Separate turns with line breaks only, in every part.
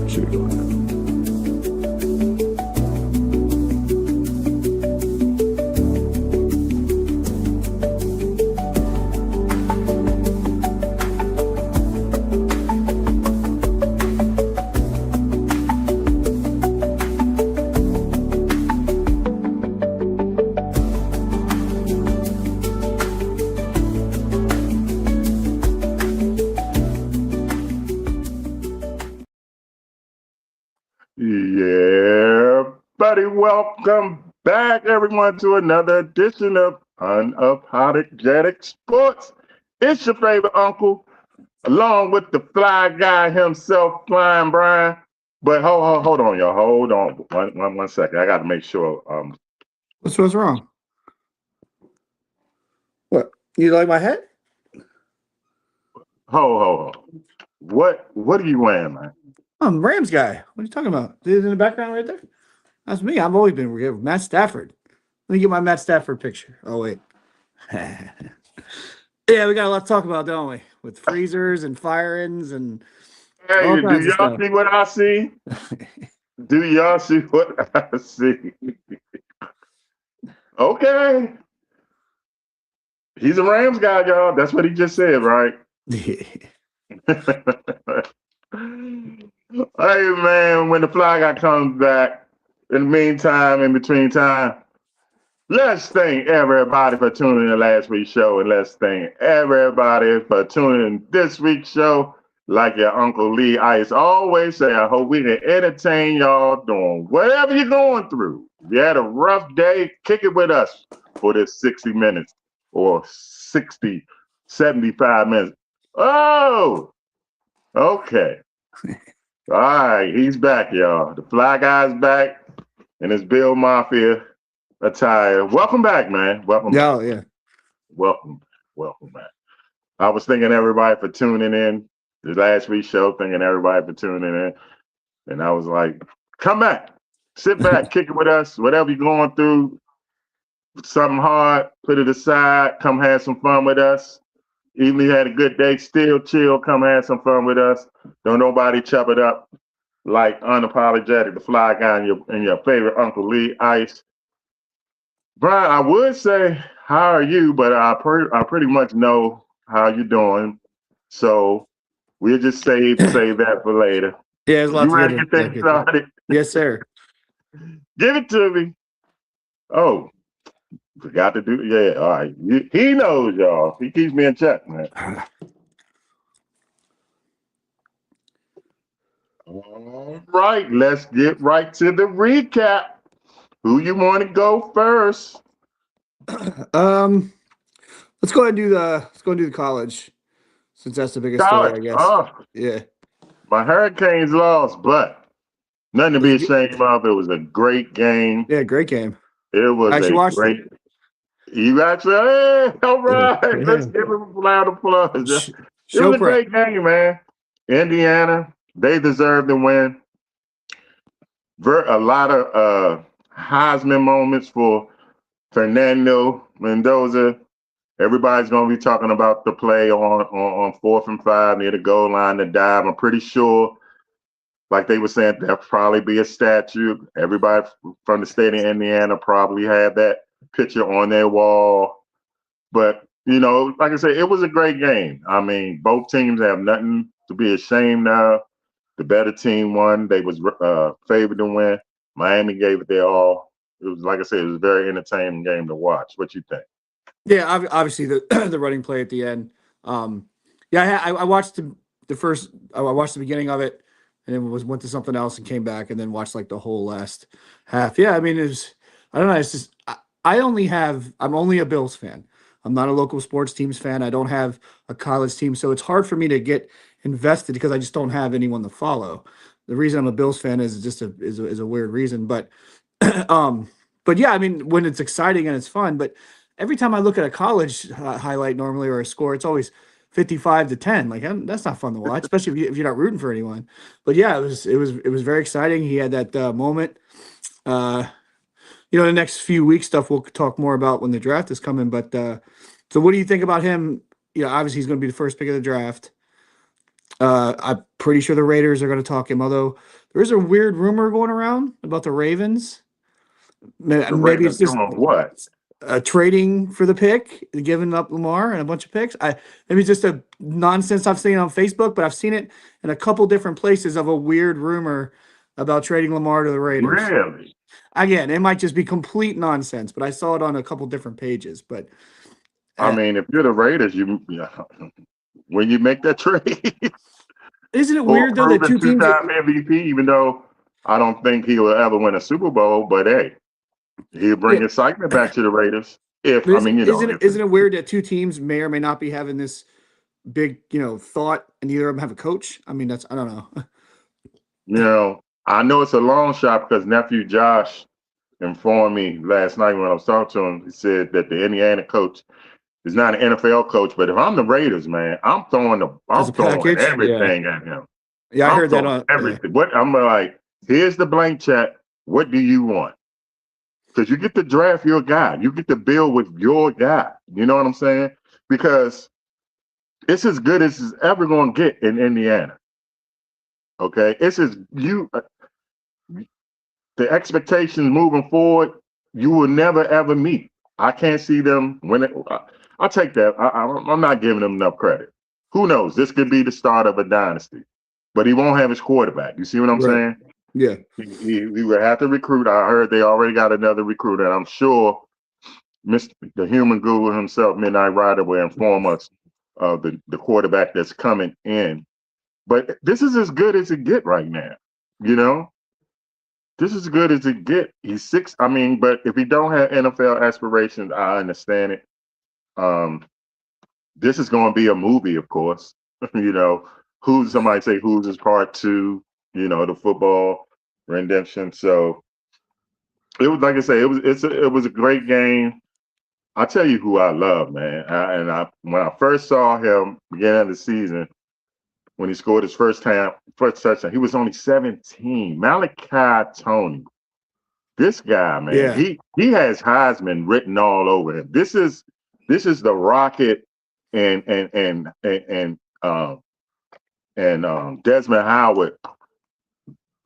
Should be fine.
Yeah, buddy, welcome back, everyone, to another edition of Unapologetic Sports. It's your favorite uncle, along with the fly guy himself, Flyin Brian. But hold on, y'all. Hold on. One second. I got to make sure.
What's wrong? What? You like my head?
Hold. What are you wearing, man?
I'm Rams guy. What are you talking about? Is it in the background right there? That's me. I've always been with Matt Stafford. Let me get my Matt Stafford picture. Oh, wait. Yeah, we got a lot to talk about, don't we? With freezers and fire-ins and
hey, do y'all see what I see? Do y'all see what I see? Okay. He's a Rams guy, y'all. That's what he just said, right? Hey, man, when the fly guy comes back, in the meantime, in between time, let's thank everybody for tuning in last week's show, and let's thank everybody for tuning in this week's show. Like your Uncle Lee Ice always say, I hope we can entertain y'all doing whatever you're going through. If you had a rough day, kick it with us for this 60 minutes or 60, 75 minutes. Oh, okay. All right, he's back, y'all. The fly guy's back in his Bill Mafia attire. Welcome back, man. Welcome back.
Yeah.
Welcome back. I was thanking everybody for tuning in. The last week's show, thanking everybody for tuning in. And I was like, come back. Sit back, kick it with us. Whatever you're going through, something hard, put it aside. Come have some fun with us. Even if you had a good day, still chill. Come have some fun with us. Don't nobody chop it up like Unapologetic, the fly guy and your favorite Uncle Lee Ice. Brian, I would say, how are you? But I pretty much know how you're doing. So we'll just save that for later.
Yeah, there's lots
you ready to get things started?
Yes, sir.
Give it to me. Oh, forgot to do. Yeah, all right. He knows, y'all. He keeps me in check, man. All right, let's get right to the recap. Who you want to go first?
Let's go ahead and do the college, since that's the biggest story, I guess.
Oh,
yeah.
My Hurricanes lost, but nothing to be ashamed of. It was a great game.
Yeah, great game.
It was great. You actually, hey, all right. Yeah. Let's give him a round of applause. It was a great game, man. Indiana, they deserved to win. A lot of Heisman moments for Fernando Mendoza. Everybody's going to be talking about the play on 4th and 5 near the goal line, the dive. I'm pretty sure, like they were saying, there'll probably be a statue. Everybody from the state of Indiana probably had that picture on their wall. But, you know, like I said, it was a great game. I mean, both teams have nothing to be ashamed of. The better team won. They was favored to win. Miami gave it their all. It was, like I said, it was a very entertaining game to watch. What you think?
Yeah, obviously the running play at the end. I watched the first. I watched the beginning of it, and then went to something else and came back, and then watched like the whole last half. Yeah, I mean, it was. I don't know. It's just I'm only a Bills fan. I'm not a local sports teams fan. I don't have a college team, so it's hard for me to get invested because I just don't have anyone to follow. The reason I'm a Bills fan is just a weird reason, but yeah, I mean, when it's exciting and it's fun, but every time I look at a college highlight normally or a score, it's always 55-10. Like that's not fun to watch, especially if you're not rooting for anyone. But yeah, it was very exciting. He had that moment. The next few weeks stuff we'll talk more about when the draft is coming. But so what do you think about him? Obviously he's going to be the first pick of the draft. I'm pretty sure the Raiders are going to talk him, although there is a weird rumor going around about the Ravens.
The
Maybe it's
Ravens
just
doing what?
trading for the pick, giving up Lamar and a bunch of picks. Maybe it's just a nonsense I've seen on Facebook, but I've seen it in a couple different places of a weird rumor about trading Lamar to the Raiders.
Really?
Again, it might just be complete nonsense, but I saw it on a couple different pages. But
I mean, if you're the Raiders, when you make that trade,
isn't it
for
weird though that two teams?
two-time MVP, even though I don't think he will ever win a Super Bowl, but hey, he'll bring excitement back to the Raiders.
Isn't it weird that two teams may or may not be having this big, thought, and neither of them have a coach? I mean, I don't
know. I know it's a long shot because nephew Josh informed me last night when I was talking to him. He said that the Indiana coach is not an NFL coach, but if I'm the Raiders, man, I'm throwing everything at him.
Yeah, I heard that on
everything. What I'm like, here's the blank check. What do you want? Because you get to draft your guy. You get to build with your guy. You know what I'm saying? Because it's as good as it's ever going to get in Indiana. Okay? The expectations moving forward, you will never, ever meet. I can't see them winning. I'll take that. I'm not giving them enough credit. Who knows? This could be the start of a dynasty. But he won't have his quarterback. You see what I'm saying?
Yeah.
He would have to recruit. I heard they already got another recruiter, and I'm sure the human guru himself, Midnight Rider, will inform us of the quarterback that's coming in. But this is as good as it get right now. This is as good as it get. He's 6. I mean, but if he don't have NFL aspirations, I understand it. This is going to be a movie, of course. Somebody say Who's is part 2. The football redemption. So it was, like I say, it was a great game. I tell you who I love, man. When I first saw him beginning of the season, when he scored his first touchdown, he was only 17. Malachi Tony. This guy, man, he has Heisman written all over him. This is the Rocket and Desmond Howard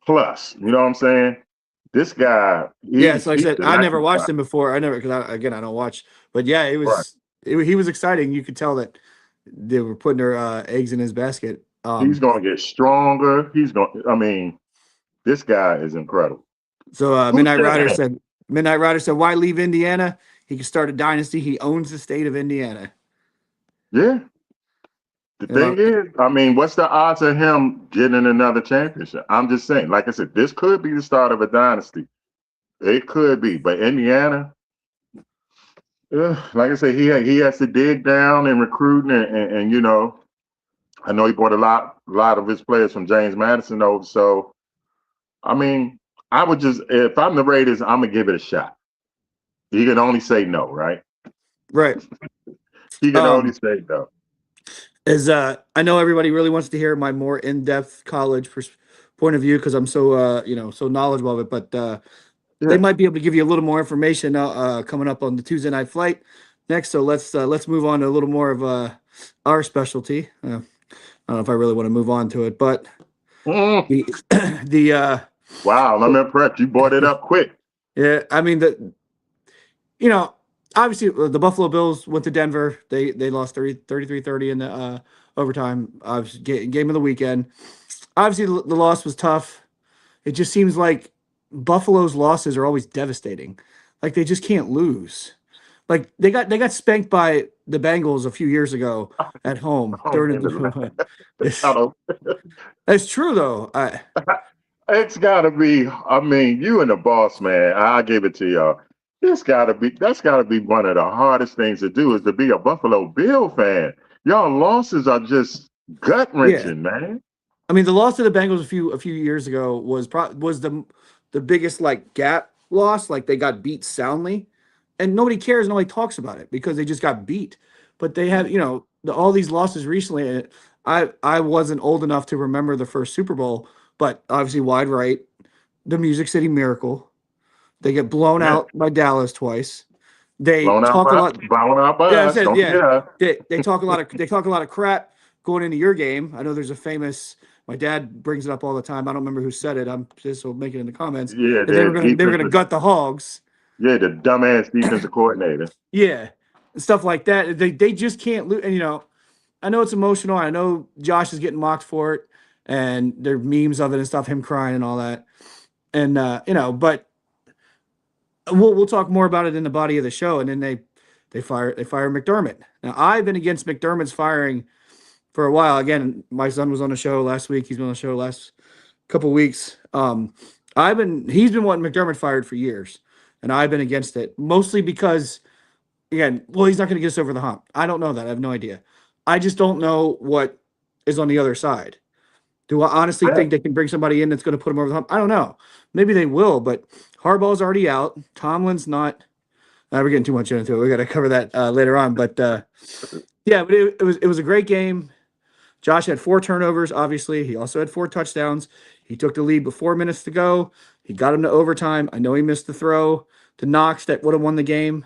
plus. You know what I'm saying? This guy.
Like I said, I never watched him before. I don't watch. But yeah, he was exciting. You could tell that they were putting their eggs in his basket.
He's going to get stronger. This guy is incredible.
So Midnight Rider said, why leave Indiana? He can start a dynasty. He owns the state of Indiana.
Yeah. The thing is, what's the odds of him getting another championship? I'm just saying, like I said, this could be the start of a dynasty. It could be. But Indiana, like I said, he has to dig down and recruiting and I know he brought a lot of his players from James Madison over. So, I would just, if I'm the Raiders, I'm going to give it a shot. He can only say no, right?
Right.
He can only say no.
I know everybody really wants to hear my more in-depth college point of view because I'm so so knowledgeable of it, but they might be able to give you a little more information coming up on the Tuesday Night Flight next. So let's move on to a little more of our specialty. I don't know if I really want to move on to it, but
wow, I'm impressed. You brought it up quick.
Yeah, obviously the Buffalo Bills went to Denver. They lost 33-30 in the overtime. Game of the weekend. Obviously the loss was tough. It just seems like Buffalo's losses are always devastating. Like they just can't lose. Like they got spanked by the Bengals a few years ago at home. That's true though.
It's gotta be. You and the boss, man. I give it to y'all. That's gotta be one of the hardest things to do is to be a Buffalo Bill fan. Y'all losses are just gut wrenching, man.
The loss to the Bengals a few years ago was the biggest gap loss. Like they got beat soundly, and nobody cares. Nobody talks about it because they just got beat. But they have all these losses recently. And I wasn't old enough to remember the first Super Bowl, but obviously wide right, the Music City Miracle. They get blown out by Dallas twice. They talk a lot.
Blown out by us.
They talk a lot of crap going into your game, I know there's a famous. My dad brings it up all the time. I don't remember who said it. I'm just will make it in the comments.
Yeah,
They were gonna gut the Hogs.
Yeah, the dumbass defensive coordinator.
Yeah, stuff like that. They just can't lose. And I know it's emotional. I know Josh is getting mocked for it, and there are memes of it and stuff, him crying and all that. And but we'll talk more about it in the body of the show. And then they fire McDermott. Now I've been against McDermott's firing for a while. Again, my son was on the show last week. He's been on the show last couple of weeks. He's been wanting McDermott fired for years, and I've been against it mostly because, again, he's not going to get us over the hump. I don't know that. I have no idea. I just don't know what is on the other side. Do I honestly think they can bring somebody in that's going to put them over the hump? I don't know. Maybe they will, but Harbaugh's already out. Tomlin's not. We're getting too much into it. We got to cover that later on. But yeah, but it was a great game. Josh had 4 turnovers. Obviously, he also had 4 touchdowns. He took the lead with 4 minutes to go. He got him to overtime. I know he missed the throw to Knox that would have won the game.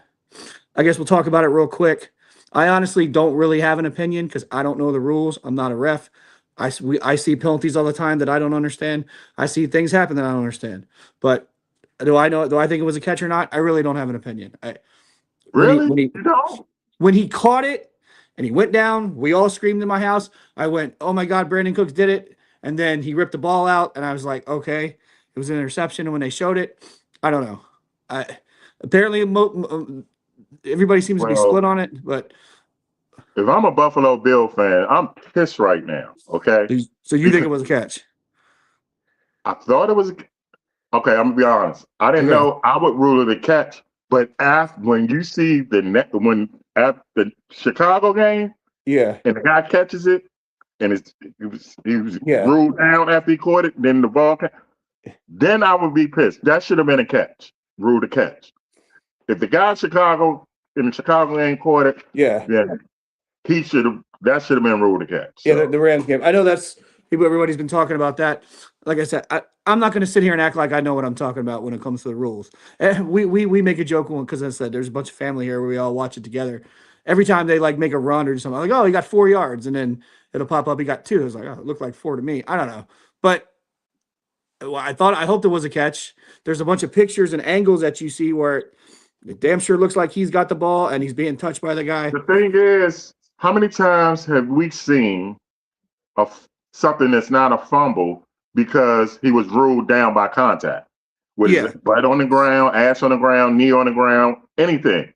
I guess we'll talk about it real quick. I honestly don't really have an opinion because I don't know the rules. I'm not a ref. I see penalties all the time that I don't understand. I see things happen that I don't understand. But do I think it was a catch or not? I really don't have an opinion. When he caught it and he went down, we all screamed in my house. I went, "Oh my God, Brandon Cooks did it." And then he ripped the ball out, and I was like, okay, it was an interception. And when they showed it, I don't know. Apparently, everybody seems to be split on it. But
if I'm a Buffalo Bill fan, I'm pissed right now. Okay.
So you think it was a catch?
I thought it was. Okay, I'm gonna be honest. I didn't know I would rule it a catch, but when you see at the Chicago game,
and
the guy catches it, and he was ruled down after he caught it, then the ball then I would be pissed. That should have been a catch. Ruled a catch. If the guy in the Chicago game caught it, then that should have been ruled a catch. So.
Yeah, the Rams game. I know everybody's been talking about that. Like I said, I'm not going to sit here and act like I know what I'm talking about when it comes to the rules. And we make a joke because I said there's a bunch of family here where we all watch it together. Every time they make a run or something, I'm like, oh, he got 4 yards, and then it'll pop up, he got 2. It's like, oh, it looked like 4 to me. I don't know, but I hoped it was a catch. There's a bunch of pictures and angles that you see where it damn sure looks like he's got the ball and he's being touched by the guy.
The thing is, how many times have we seen something that's not a fumble because he was ruled down by contact? Right on the ground, ass on the ground, knee on the ground, anything.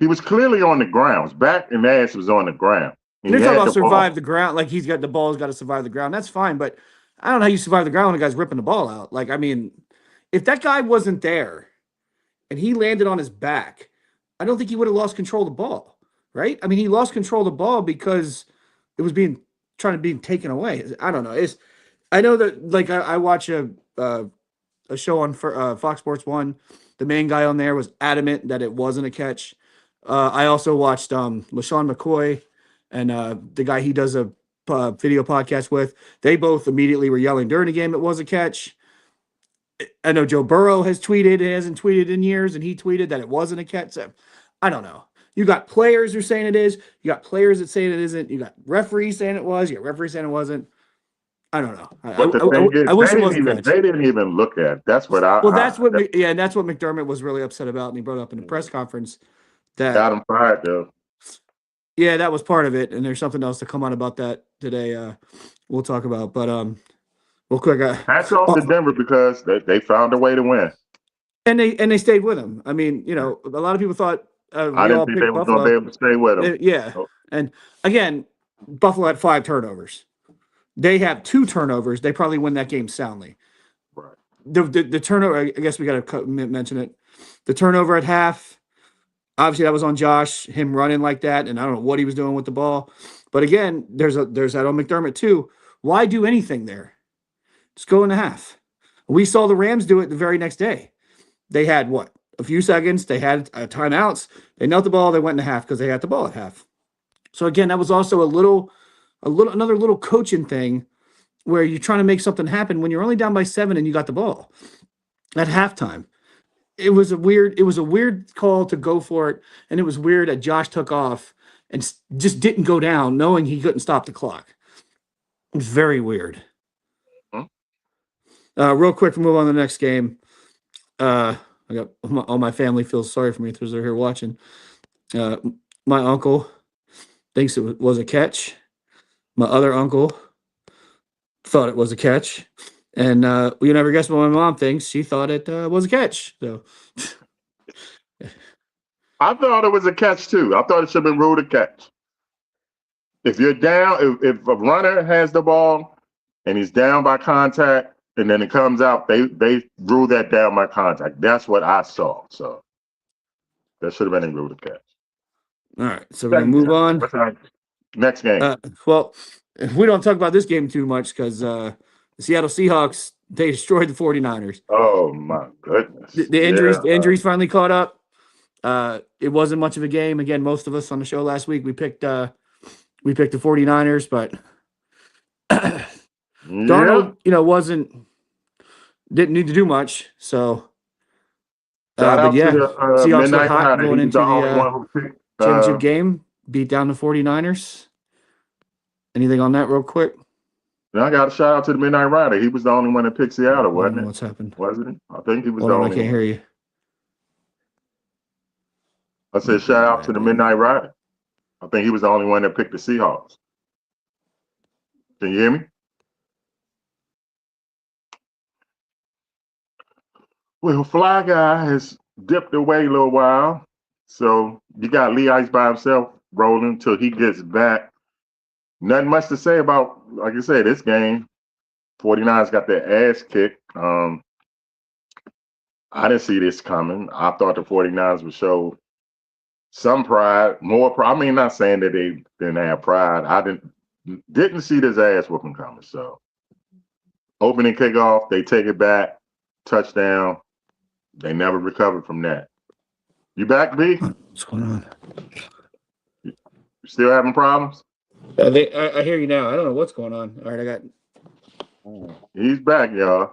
He was clearly on the ground. His back and ass was on the ground.
And they're talking about survive the ground. Like the ball's got to survive the ground. That's fine, but I don't know how you survive the ground when a guy's ripping the ball out. Like, I mean, if that guy wasn't there and he landed on his back, I don't think he would have lost control of the ball, right? I mean, he lost control of the ball because it was trying to be taken away. I don't know. I know that I watch a show on Fox Sports 1. The main guy on there was adamant that it wasn't a catch. I also watched LaShawn McCoy and the guy he does a video podcast with. They both immediately were yelling during the game it was a catch. I know Joe Burrow has tweeted. It hasn't tweeted in years, and he tweeted that it wasn't a catch. So, I don't know. You got players who are saying it is. You got players that say it isn't. You got referees saying it was. You got referees saying it wasn't. I don't know.
But the thing is, I wish they didn't even look at it. That's what I.
Well, that's what McDermott was really upset about, and he brought up in the press conference that
got him fired though.
Yeah, that was part of it, and there's something else to come out about that today. We'll talk about, but real quick.
Hats off to Denver because they found a way to win,
and they stayed with him. I mean, a lot of people thought
I didn't think they were going to be able to stay with him.
And again, Buffalo had 5 turnovers. They have 2 turnovers. They probably win that game soundly.
Right.
The turnover. I guess we got to mention it. The turnover at half. Obviously, that was on Josh, him running like that, and I don't know what he was doing with the ball. But again, there's that on McDermott too. Why do anything there? Just go in the half. We saw the Rams do it the very next day. They had a few seconds. They had timeouts. They knelt the ball. They went in the half because they had the ball at half. So again, that was also another little coaching thing where you're trying to make something happen when you're only down by 7 and you got the ball at halftime. It was a weird call to go for it, and it was weird that Josh took off and just didn't go down, knowing he couldn't stop the clock. It was very weird. Real quick, we'll move on to the next game. I got all my family feels sorry for me because they're here watching. My uncle thinks it was a catch. My other uncle thought it was a catch. And you never guess what my mom thinks. She thought it was a catch. So
I thought it was a catch too. I thought it should have been ruled a catch. If you're down, if a runner has the ball and he's down by contact, and then it comes out, they rule that down by contact. That's what I saw. So that should have been ruled a catch.
All right, so we're gonna move on.
Next game.
Well, we don't talk about this game too much because the Seattle Seahawks, they destroyed the 49ers.
Oh my goodness.
The injuries finally caught up. It wasn't much of a game. Again, most of us on the show last week, we picked the 49ers, but Darnold, didn't need to do much. So but yeah, Seahawks got hot going into the championship game, beat down the 49ers. Anything on that real quick?
I got a shout out to the Midnight Rider. He was the only one that picked Seattle, wasn't it?
What's happened?
Wasn't it? I think he was the only one.
I can't hear you.
I said shout out to the Midnight Rider. I think he was the only one that picked the Seahawks. Can you hear me? Well, Fly Guy has dipped away a little while. So you got Lee Ice by himself rolling until he gets back. Nothing much to say about, like I said, this game. 49ers got their ass kicked. I didn't see this coming. I thought the 49ers would show some pride, more pride. I mean, not saying that they didn't have pride. I didn't see this ass whooping coming. So opening kickoff, they take it back, touchdown. They never recovered from that. You back, B?
What's going on?
You still having problems?
I hear you now. I don't know what's going on. All right, I got.
He's back, y'all.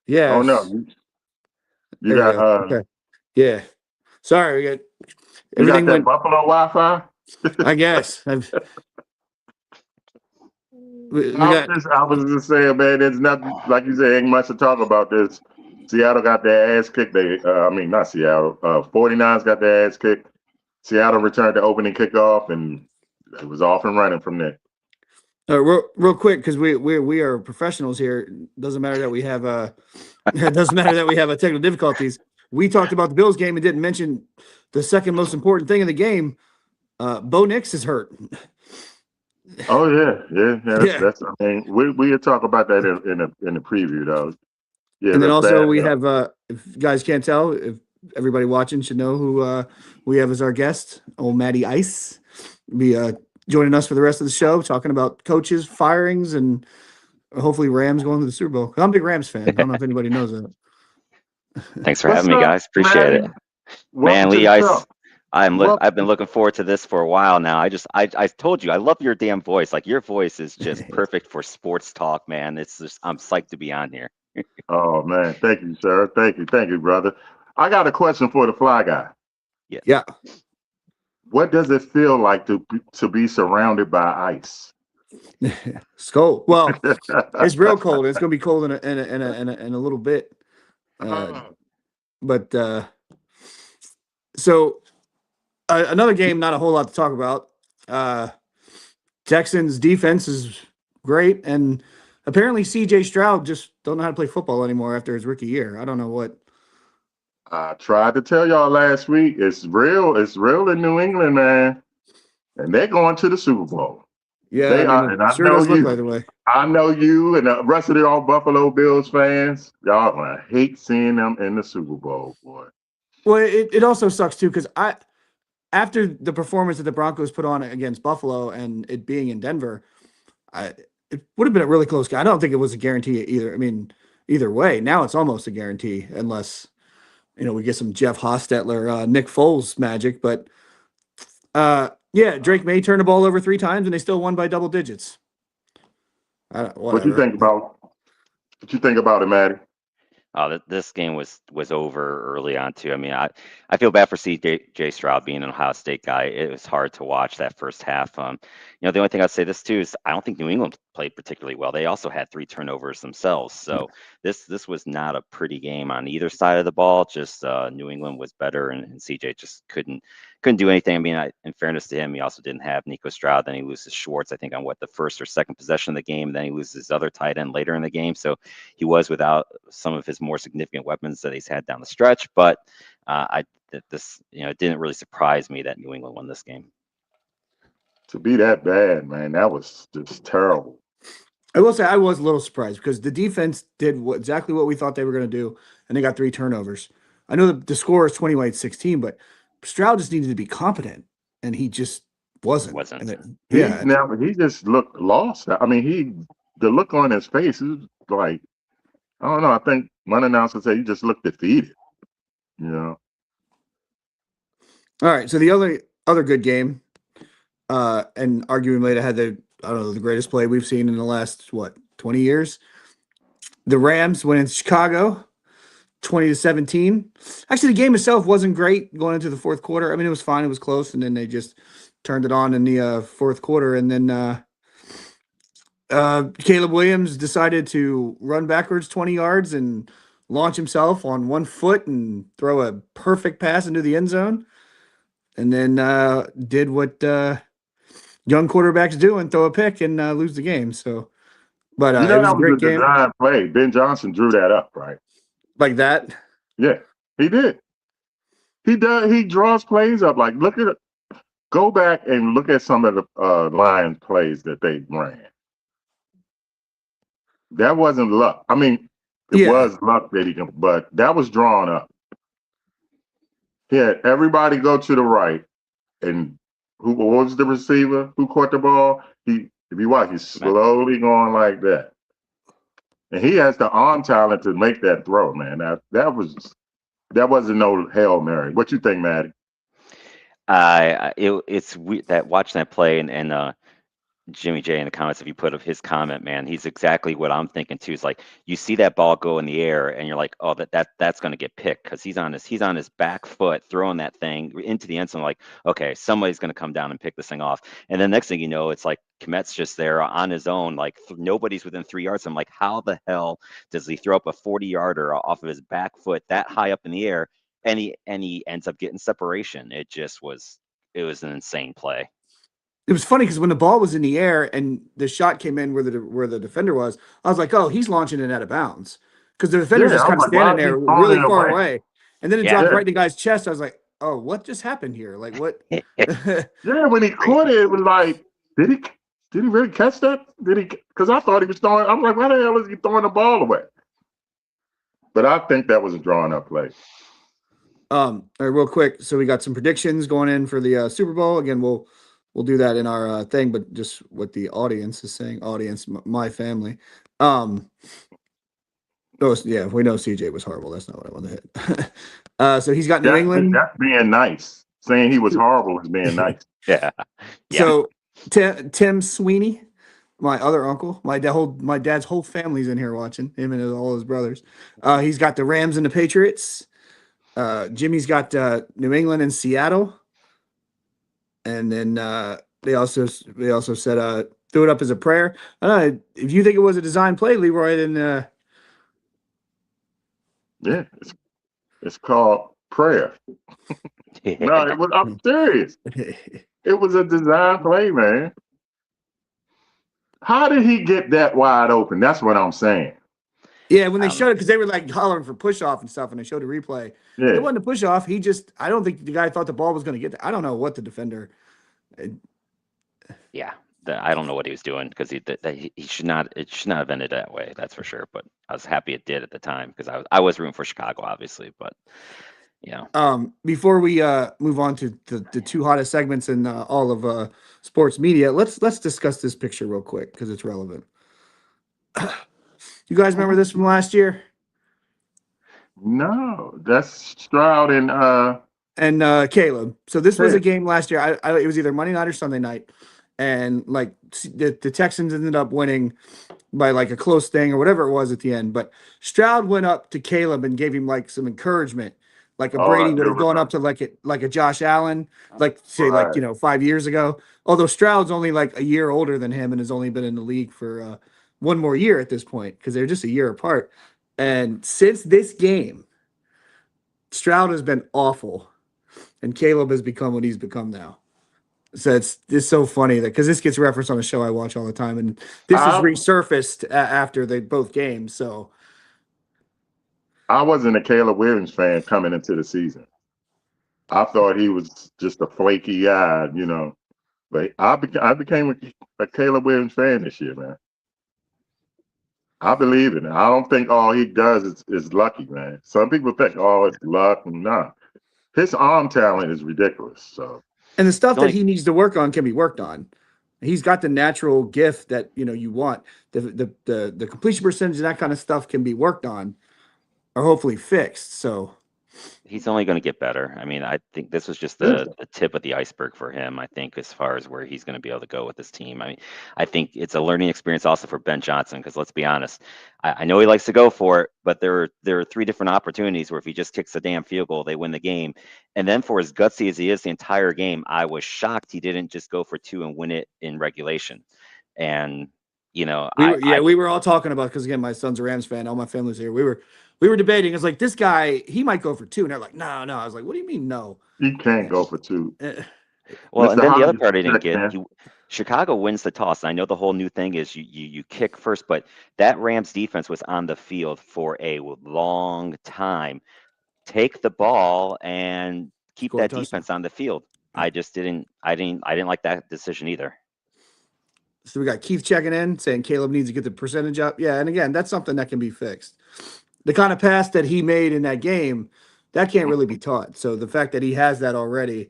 Yeah.
Oh no. You got
okay. Yeah. Sorry, we got
everything. You got that Buffalo Wi-Fi?
I guess. I
was just saying, man, there's nothing, like you said, ain't much to talk about this. Seattle got their ass kicked. Not Seattle. 49ers got their ass kicked. Seattle returned the opening kickoff, and it was off and running from there.
Real quick, because we are professionals here. Doesn't matter that we have technical difficulties. We talked about the Bills game and didn't mention the second most important thing in the game. Bo Nix is hurt.
Oh yeah. That's I mean, we'll talk about that in the preview though. Yeah,
and then also we have, if you guys can't tell, if everybody watching should know who we have as our guest, old Matty Ice, be joining us for the rest of the show, talking about coaches, firings, and hopefully Rams going to the Super Bowl. I'm a big Rams fan. I don't know if anybody knows that.
Thanks for having me, guys. Appreciate it. Man, Lee Ice, I've been looking forward to this for a while now. I told you, I love your damn voice. Like, your voice is just perfect for sports talk, man. It's just, I'm psyched to be on here.
Oh man, thank you, sir. Thank you, brother. I got a question for the Fly Guy.
Yeah.
What does it feel like to be surrounded by ice?
It's cold. Well, it's real cold. It's gonna be cold in a little bit. So another game, not a whole lot to talk about. Texans defense is great, and apparently CJ Stroud just don't know how to play football anymore after his rookie year. I don't know what.
I tried to tell y'all last week. It's real in New England, man, and they're going to the Super Bowl.
Yeah,
they are, and I
sure
know
does
you.
Look by the way.
I know you and the rest of the all Buffalo Bills fans. Y'all gonna hate seeing them in the Super Bowl, boy.
Well, it also sucks too because after the performance that the Broncos put on against Buffalo and it being in Denver, it would have been a really close game. I don't think it was a guarantee either. I mean, either way, now it's almost a guarantee unless we get some Jeff Hostetler, Nick Foles magic. But yeah, Drake May turned the ball over 3 times and they still won by double digits.
What you think about it, Maddie?
Oh, this game was over early on too. I mean, I feel bad for C.J. Stroud being an Ohio State guy. It was hard to watch that first half. The only thing I'd say this too is I don't think New England played particularly well. They also had 3 turnovers themselves. So this was not a pretty game on either side of the ball. Just New England was better, and C.J. just couldn't do anything. I mean, in fairness to him, he also didn't have Nico Stroud. Then he loses Schwartz, I think, on the first or second possession of the game. Then he loses his other tight end later in the game. So he was without some of his more significant weapons that he's had down the stretch. But it didn't really surprise me that New England won this game.
To be that bad, man, that was just terrible.
I will say I was a little surprised because the defense did exactly what we thought they were going to do, and they got 3 turnovers. I know the score is 21-16, but Stroud just needed to be competent, and he just wasn't.
He just looked lost. I mean, the look on his face is like, I don't know. I think one announcer said he just looked defeated. All
right. So the other good game, and arguably had the greatest play we've seen in the last 20 years. The Rams went in Chicago, 20-17. Actually, the game itself wasn't great going into the fourth quarter. I mean, it was fine. It was close, and then they just turned it on in the fourth quarter, and then Caleb Williams decided to run backwards 20 yards and launch himself on 1 foot and throw a perfect pass into the end zone, and then did what young quarterbacks do and throw a pick and lose the game. So, but it was a great game.
Design play. Ben Johnson drew that up, right?
Like that?
Yeah, he did. He does. He draws plays up. Like, go back and look at some of the Lions plays that they ran. That wasn't luck. I mean, it was luck that but that was drawn up. He had everybody go to the right, and what was the receiver who caught the ball? If you watch, he's slowly going like that. And he has the arm talent to make that throw, man. That wasn't no Hail Mary. What you think, Maddie?
It's that watching that play and Jimmy J in the comments, if you put up his comment, man, he's exactly what I'm thinking too. It's like you see that ball go in the air and you're like, oh, that's going to get picked because he's on his back foot throwing that thing into the end zone. Like, okay, somebody's going to come down and pick this thing off. And then next thing you know, it's like Kmet's just there on his own, like nobody's within 3 yards. I'm like, how the hell does he throw up a 40-yarder off of his back foot that high up in the air? And he ends up getting separation. It was an insane play.
It was funny because when the ball was in the air and the shot came in where the defender was, I was like, oh, he's launching it out of bounds because the defender's just kind of standing there really far away. And then it dropped right in the guy's chest. I was like, oh, what just happened here? Like, what?
When he caught it, it was like, did he really catch that? Because I thought he was throwing. I'm like, why the hell is he throwing the ball away? But I think that was a drawn up play.
All right, real quick. So we got some predictions going in for the Super Bowl. Again, we'll do that in our thing, but just what the audience is saying. Audience, my family. We know CJ was horrible. That's not what I want to hit. So he's got New England.
That's being nice. Saying he was horrible is being nice.
Yeah.
So Tim Sweeney, my other uncle, my dad's whole family's in here watching, him and all his brothers. He's got the Rams and the Patriots. Jimmy's got New England and Seattle. And then they also said threw it up as a prayer. If you think it was a design play, Leroy, then
it's called prayer. No, I'm serious. It was a design play, man. How did he get that wide open? That's what I'm saying.
Yeah, when they showed it, because they were like hollering for push off and stuff, and they showed a replay. It wasn't a push off. I don't think the guy thought the ball was going to get there. I don't know what the defender.
Yeah, I don't know what he was doing because he should not. It should not have ended that way. That's for sure. But I was happy it did at the time because I was rooting for Chicago, obviously. But
before we move on to the 2 hottest segments in all of sports media, let's discuss this picture real quick because it's relevant. You guys remember this from last year?
No, that's Stroud
and Caleb. So this was a game last year. It was either Monday night or Sunday night, and like the Texans ended up winning by like a close thing or whatever it was at the end. But Stroud went up to Caleb and gave him like some encouragement, like a Brady would have gone up to like a Josh Allen, like say like 5 years ago. Although Stroud's only like a year older than him and has only been in the league for one more year at this point because they're just a year apart. And since this game, Stroud has been awful, and Caleb has become what he's become now. So it's so funny that because this gets referenced on a show I watch all the time, and this is resurfaced after both games. So
I wasn't a Caleb Williams fan coming into the season. I thought he was just a flaky guy, But I became a Caleb Williams fan this year, man. I believe in it. I don't think all he does is lucky, man. Some people think, it's luck. Nah. His arm talent is ridiculous. So,
and the stuff that he needs to work on can be worked on. He's got the natural gift that you want. The completion percentage and that kind of stuff can be worked on, or hopefully fixed. So
he's only going to get better. I mean, I think this was just the tip of the iceberg for him, I think, as far as where he's going to be able to go with this team. I mean, I think it's a learning experience also for Ben Johnson, because let's be honest, I know he likes to go for it, but there are 3 different opportunities where if he just kicks a damn field goal, they win the game. And then for as gutsy as he is the entire game, I was shocked he didn't just go for 2 and win it in regulation. And we
were all talking about, because again, my son's a Rams fan, all my family's here. We were debating. It's like, this guy, he might go for 2. And they're like, no. I was like, what do you mean no?
He can't go for 2.
Well, and then the other part I didn't get, Chicago wins the toss. And I know the whole new thing is you kick first, but that Rams defense was on the field for a long time. Take the ball and keep that defense on the field. I didn't like that decision either.
So we got Keith checking in saying Caleb needs to get the percentage up. Yeah, and again, that's something that can be fixed. The kind of pass that he made in that game, that can't really be taught. So the fact that he has that already,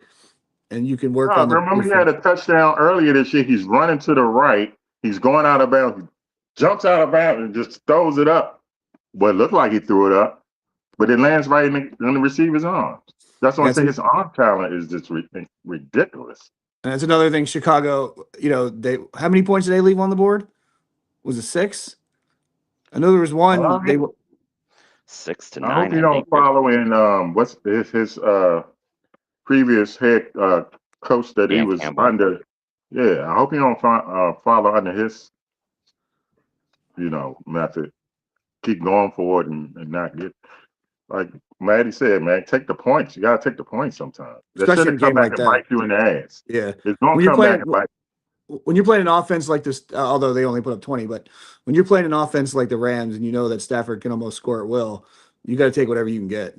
and you can work on.
Remember, he had a touchdown earlier this year. He's running to the right. He's going out of bounds. He jumps out of bounds and just throws it up. Well, it looked like he threw it up, but it lands right in the receiver's arms. That's why I say his arm talent is just ridiculous.
And that's another thing. Chicago, how many points did they leave on the board? Was it 6? I know there was one. They
6 to 9.
I hope you don't follow in what's his previous head coach that he was under. Yeah, I hope you don't follow under his method. Keep going forward and not get, like Maddie said, man, take the points. You gotta take the points sometimes.
Especially in a game like that.
Bite you in the ass.
Yeah,
it's gonna come back and bite.
When you're playing an offense like this, although they only put up 20, but when you're playing an offense like the Rams and you know that Stafford can almost score at will, you got to take whatever you can get.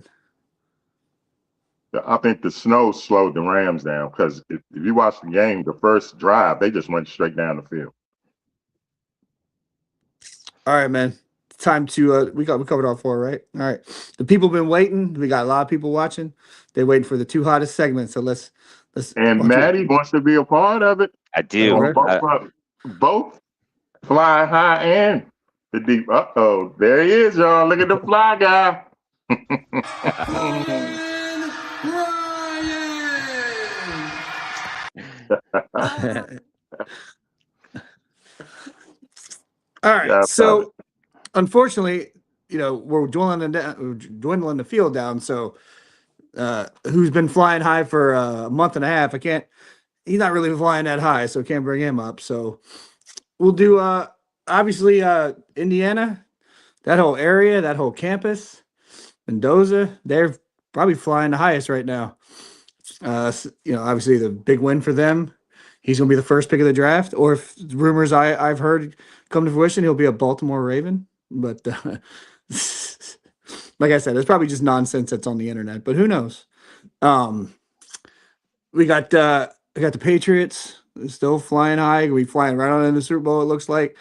I think the snow slowed the Rams down, because if you watch the game, the first drive, they just went straight down the field.
All right, man. Time to we covered all 4, right? All right. The people been waiting. We got a lot of people watching. They're waiting for the 2 hottest segments. So let's.
And Maddie wants to be a part of it.
I do.
Both Fly High and the deep. There he is, y'all. Look at the fly guy.
All right. So, unfortunately, we're dwindling the field down. So, who's been flying high for a month and a half? He's not really flying that high, so can't bring him up. So we'll do obviously Indiana, that whole area, that whole campus, Mendoza, they're probably flying the highest right now. Obviously the big win for them. He's going to be the first pick of the draft, or if rumors I've heard come to fruition, he'll be a Baltimore Raven. But like I said, it's probably just nonsense that's on the internet, but who knows? We got the Patriots still flying high. We flying right on in the Super Bowl, it looks like.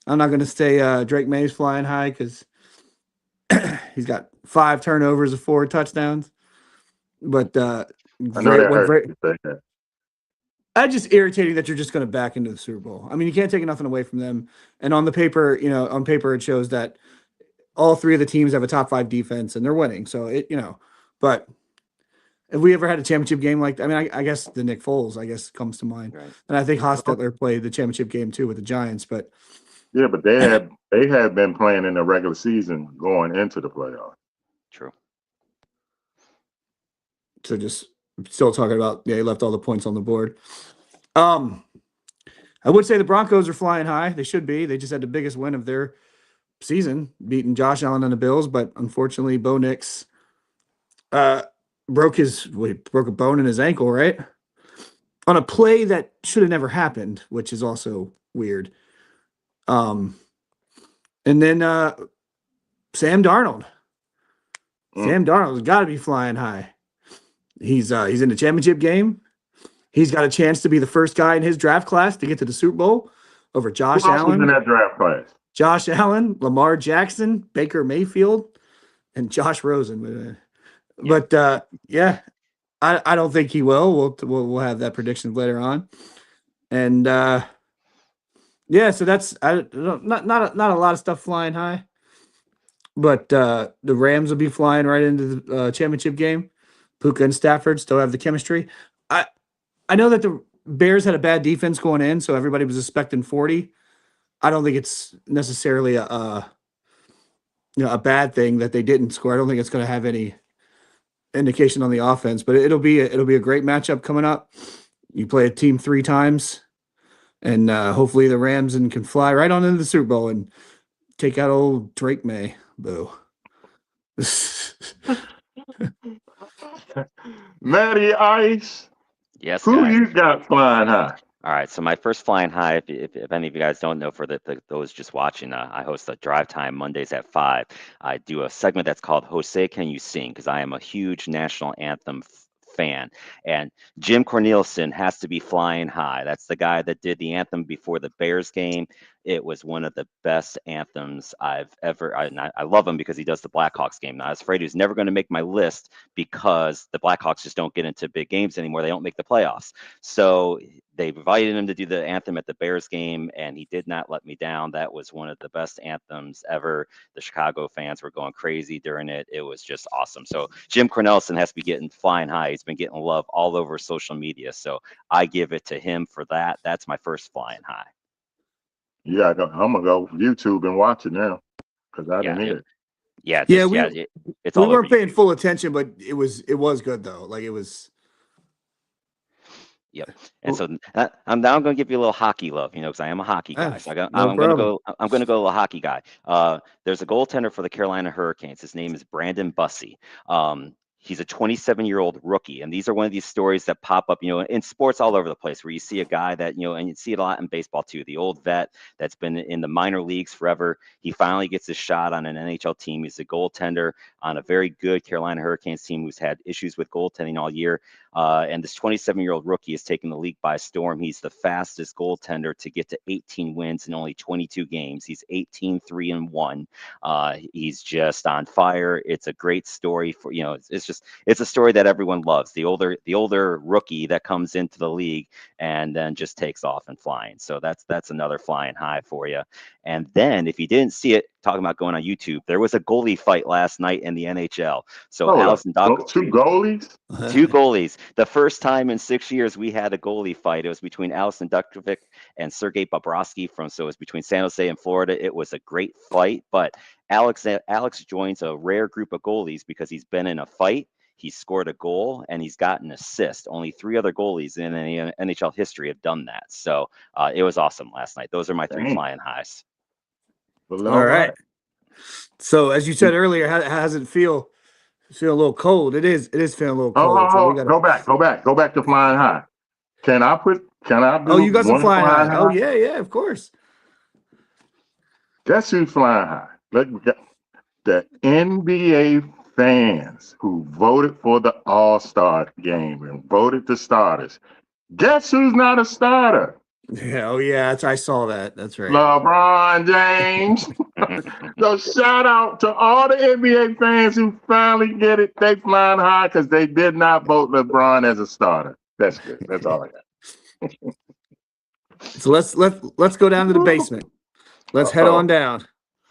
I'm not going to say Drake May's flying high because he's got 5 turnovers of 4 touchdowns. But it's just irritating that you're just going to back into the Super Bowl. I mean, you can't take nothing away from them. And on paper, it shows that all 3 of the teams have a top 5 defense and they're winning. So but if we ever had a championship game like that, I mean, I guess the Nick Foles, comes to mind. Right. And I think Hostetler played the championship game too with the Giants. But
Yeah, but they had been playing in the regular season going into the playoffs.
True.
So just still talking about, he left all the points on the board. I would say the Broncos are flying high. They should be. They just had the biggest win of their season, beating Josh Allen and the Bills, but unfortunately, Bo Nix broke a bone in his ankle, right? On a play that should have never happened, which is also weird. And then Sam Darnold. Sam Darnold's got to be flying high. He's in the championship game. He's got a chance to be the first guy in his draft class to get to the Super Bowl over Josh
Who else was
Allen.
in that draft class?
Josh Allen, Lamar Jackson, Baker Mayfield, and Josh Rosen. But I don't think he will. We'll have that prediction later on. And so that's not a lot of stuff flying high. But the Rams will be flying right into the championship game. Puka and Stafford still have the chemistry. I know that the Bears had a bad defense going in, so everybody was expecting 40. I don't think it's necessarily a bad thing that they didn't score. I don't think it's going to have any indication on the offense, but it'll be a great matchup coming up. You play a team 3 times, and hopefully the Rams can fly right on into the Super Bowl and take out old Drake May. Boo.
Matty Ice.
Yes,
Who
guys.
you got flying high?
All right, so my first flying high, if any of you guys don't know, for those just watching, I host a Drive Time Mondays at 5. I do a segment that's called Jose, Can You Sing? Because I am a huge national anthem fan. And Jim Cornelison has to be flying high. That's the guy that did the anthem before the Bears game. It was one of the best anthems I've ever. I love him because he does the Blackhawks game. Now, I was afraid he was never going to make my list because the Blackhawks just don't get into big games anymore. They don't make the playoffs. So they invited him to do the anthem at the Bears game, and he did not let me down. That was one of the best anthems ever. The Chicago fans were going crazy during it. It was just awesome. So Jim Cornelison has to be getting flying high. He's been getting love all over social media. So I give it to him for that. That's my first flying high.
Yeah, I'm gonna go YouTube and watch it now because I didn't hear it.
Yeah, it's
we
all
weren't
over
paying
YouTube.
Full attention, but it was good though. Like it was.
Yep. And so I'm now going to give you a little hockey love, because I am a hockey guy. So I'm going to go a little hockey guy. There's a goaltender for the Carolina Hurricanes. His name is Brandon Bussey. He's a 27-year-old rookie. And these are one of these stories that pop up, in sports all over the place, where you see a guy that, and you see it a lot in baseball too, the old vet that's been in the minor leagues forever. He finally gets his shot on an NHL team. He's a goaltender on a very good Carolina Hurricanes team who's had issues with goaltending all year. And this 27-year-old rookie is taking the league by storm. He's the fastest goaltender to get to 18 wins in only 22 games. He's 18-3-1. He's just on fire. It's a great story for, it's a story that everyone loves. The older rookie that comes into the league and then just takes off and flying. So that's another flying high for you. And then if you didn't see it, talking about going on YouTube, there was a goalie fight last night in the NHL. So Allison
two goalies?
Two goalies. The first time in 6 years we had a goalie fight. It was between Allison Dukovic and Sergei Bobrovsky so it was between San Jose and Florida. It was a great fight, but Alex joins a rare group of goalies because he's been in a fight, he's scored a goal, and he's got an assist. Only 3 other goalies in NHL history have done that. So it was awesome last night. Those are my 3 flying highs.
Well,
all right. So as you said earlier, how does it feel? Feel a little cold. It is feeling a little cold. So we gotta...
Go back to flying high. Can I do
you got some flying high.
high?
Oh yeah, of course.
Guess who's flying high? The NBA fans who voted for the All-Star game and voted the starters. Guess who's not a starter?
Yeah, I saw that. That's right.
LeBron James. So shout out to all the NBA fans who finally get it. They flying high because they did not vote LeBron as a starter. That's good. That's all I got.
So let's go down to the basement. Let's head on down.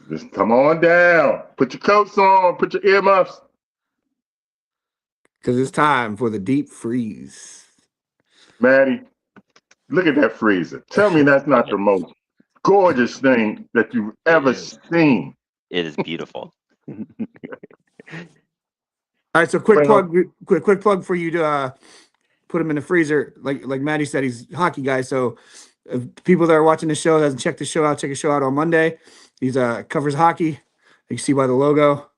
Just come on down. Put your coats on. Put your earmuffs.
Because it's time for the deep freeze.
Maddie, look at that freezer. Tell me that's not the most gorgeous thing that you've ever seen.
It is beautiful.
All right, so quick plug for you to put him in the freezer. Like Maddie said, he's a hockey guy. So if people that are watching the show hasn't checked the show out, check the show out on Monday. He's covers hockey. You can see by the logo.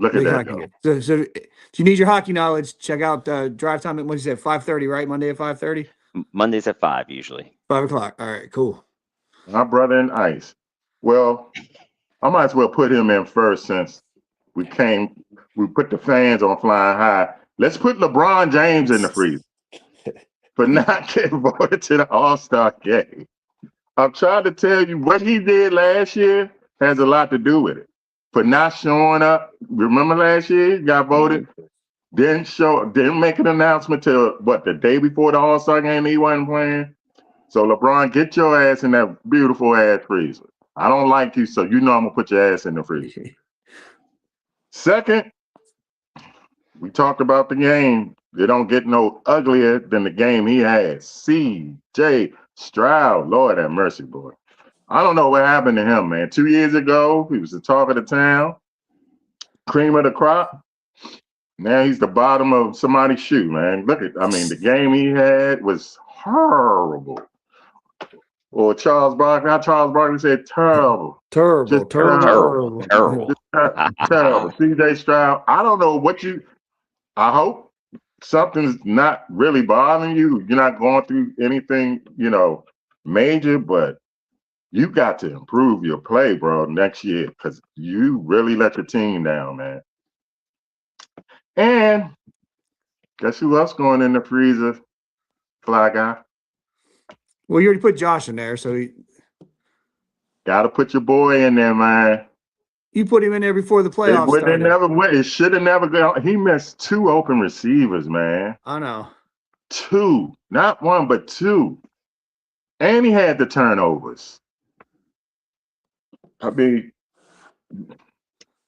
Look at that.
So if you need your hockey knowledge, check out Drive Time at, what you said, 5:30, right? Monday at 5:30?
Mondays at 5 usually.
5 o'clock. All right, cool.
My brother in ice. Well, I might as well put him in first since we put the fans on flying high. Let's put LeBron James in the freezer for not getting voted to the All-Star game. I'm trying to tell you what he did last year has a lot to do with it. For not showing up. Remember last year, he got voted, didn't make an announcement till the day before the All-Star game he wasn't playing. So LeBron, get your ass in that beautiful ass freezer. I don't like you, so you know I'm gonna put your ass in the freezer. Second, we talked about the game. It don't get no uglier than the game he had. C.J. Stroud, Lord have mercy, boy. I don't know what happened to him, man. 2 years ago, he was the talk of the town, cream of the crop. Now he's the bottom of somebody's shoe, man. The game he had was horrible. Or Charles Barkley said terrible.
Terrible.
Terrible. C.J. Stroud, I don't know I hope something's not really bothering you. You're not going through anything, major, but you got to improve your play, bro, next year because you really let your team down, man. And guess who else going in the freezer, Fly Guy?
Well, you already put Josh in there, so
got to put your boy in there, man.
You put him in there before the playoffs started.
It should have never gone. He missed 2 open receivers, man.
I know.
2, not 1, but 2. And he had the turnovers. I mean,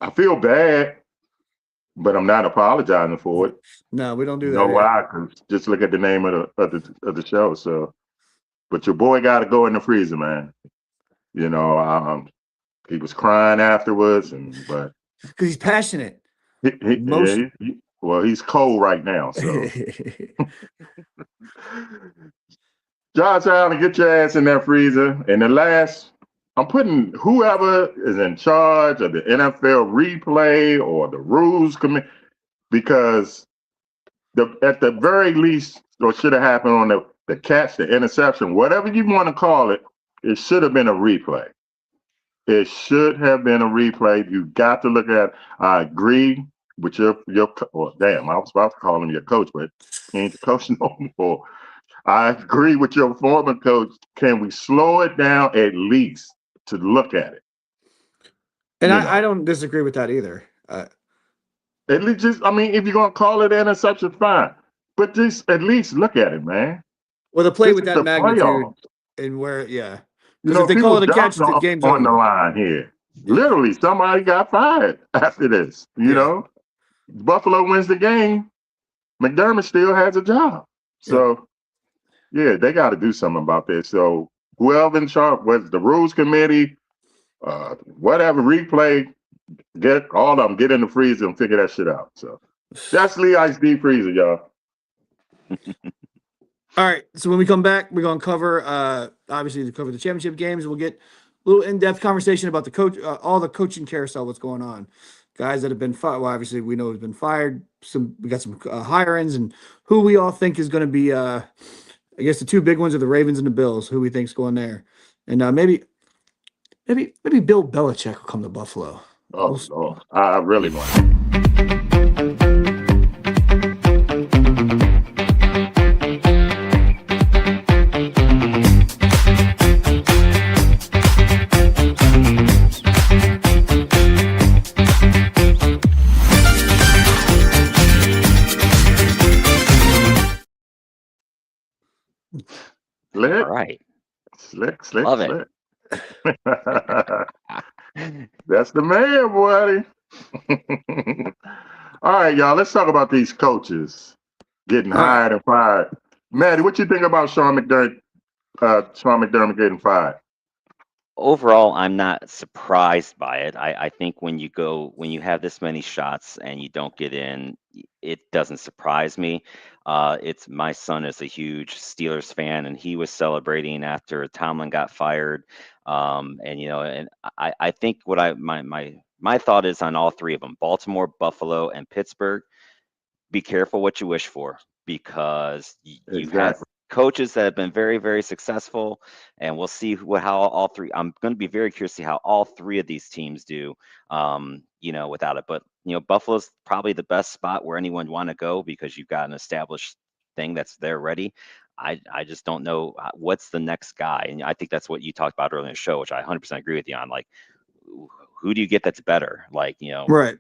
I feel bad, but I'm not apologizing for it.
No, we don't do that.
You know why? 'Cause just look at the name of the show. So, but your boy got to go in the freezer, man. He was crying afterwards, but
because he's passionate.
He's cold right now. So, Josh Allen, get your ass in that freezer. And the last, I'm putting whoever is in charge of the NFL replay or the rules committee, because at the very least, what should have happened on the catch, the interception, whatever you want to call it, it should have been a replay. It should have been a replay. You got to look at it. I agree with I was about to call him your coach, but he ain't the coach no more. I agree with your former coach. Can we slow it down at least to look at it?
And I don't disagree with that either.
At least if you're going to call it an interception, fine. But just at least look at it, man.
Well, the play with that magnitude and where, yeah. Because if they call it a catch, the game's
on the line here. Literally, somebody got fired after this. You know, Buffalo wins the game. McDermott still has a job. So, yeah, they got to do something about this. So, whoever in charge, was the rules committee, whatever, replay, get all of them, get in the freezer and figure that shit out. So, that's Lee Ice deep freezer, y'all.
All right, so when we come back, we're going to cover, obviously, to cover the championship games. We'll get a little in-depth conversation about the coach, all the coaching carousel, what's going on. Guys that have been fired, well, obviously, we know have been fired. We got some hire-ins, and who we all think is going to be, I guess the two big ones are the Ravens and the Bills, who we think's going there. And maybe Bill Belichick will come to Buffalo.
Oh, I really want. Slick.
All right.
Slick.
Love
it. That's the man, buddy. All right, y'all. Let's talk about these coaches getting hired and fired. Maddie, what you think about Sean McDermott getting fired?
overall, I'm not surprised by it. I think when you have this many shots and you don't get in, it doesn't surprise me. It's my son is a huge Steelers fan, and he was celebrating after Tomlin got fired. And I think my thought is on all three of them: Baltimore, Buffalo, and Pittsburgh. Be careful what you wish for, because you've had coaches that have been very, very successful, and we'll see how all three. I'm going to be very curious to see how all three of these teams do. Without it, but Buffalo's probably the best spot where anyone want to go, because you've got an established thing that's there ready. I just don't know what's the next guy, and I think that's what you talked about earlier in the show, which I 100% agree with you on. Like, who do you get that's better? Like,
Right.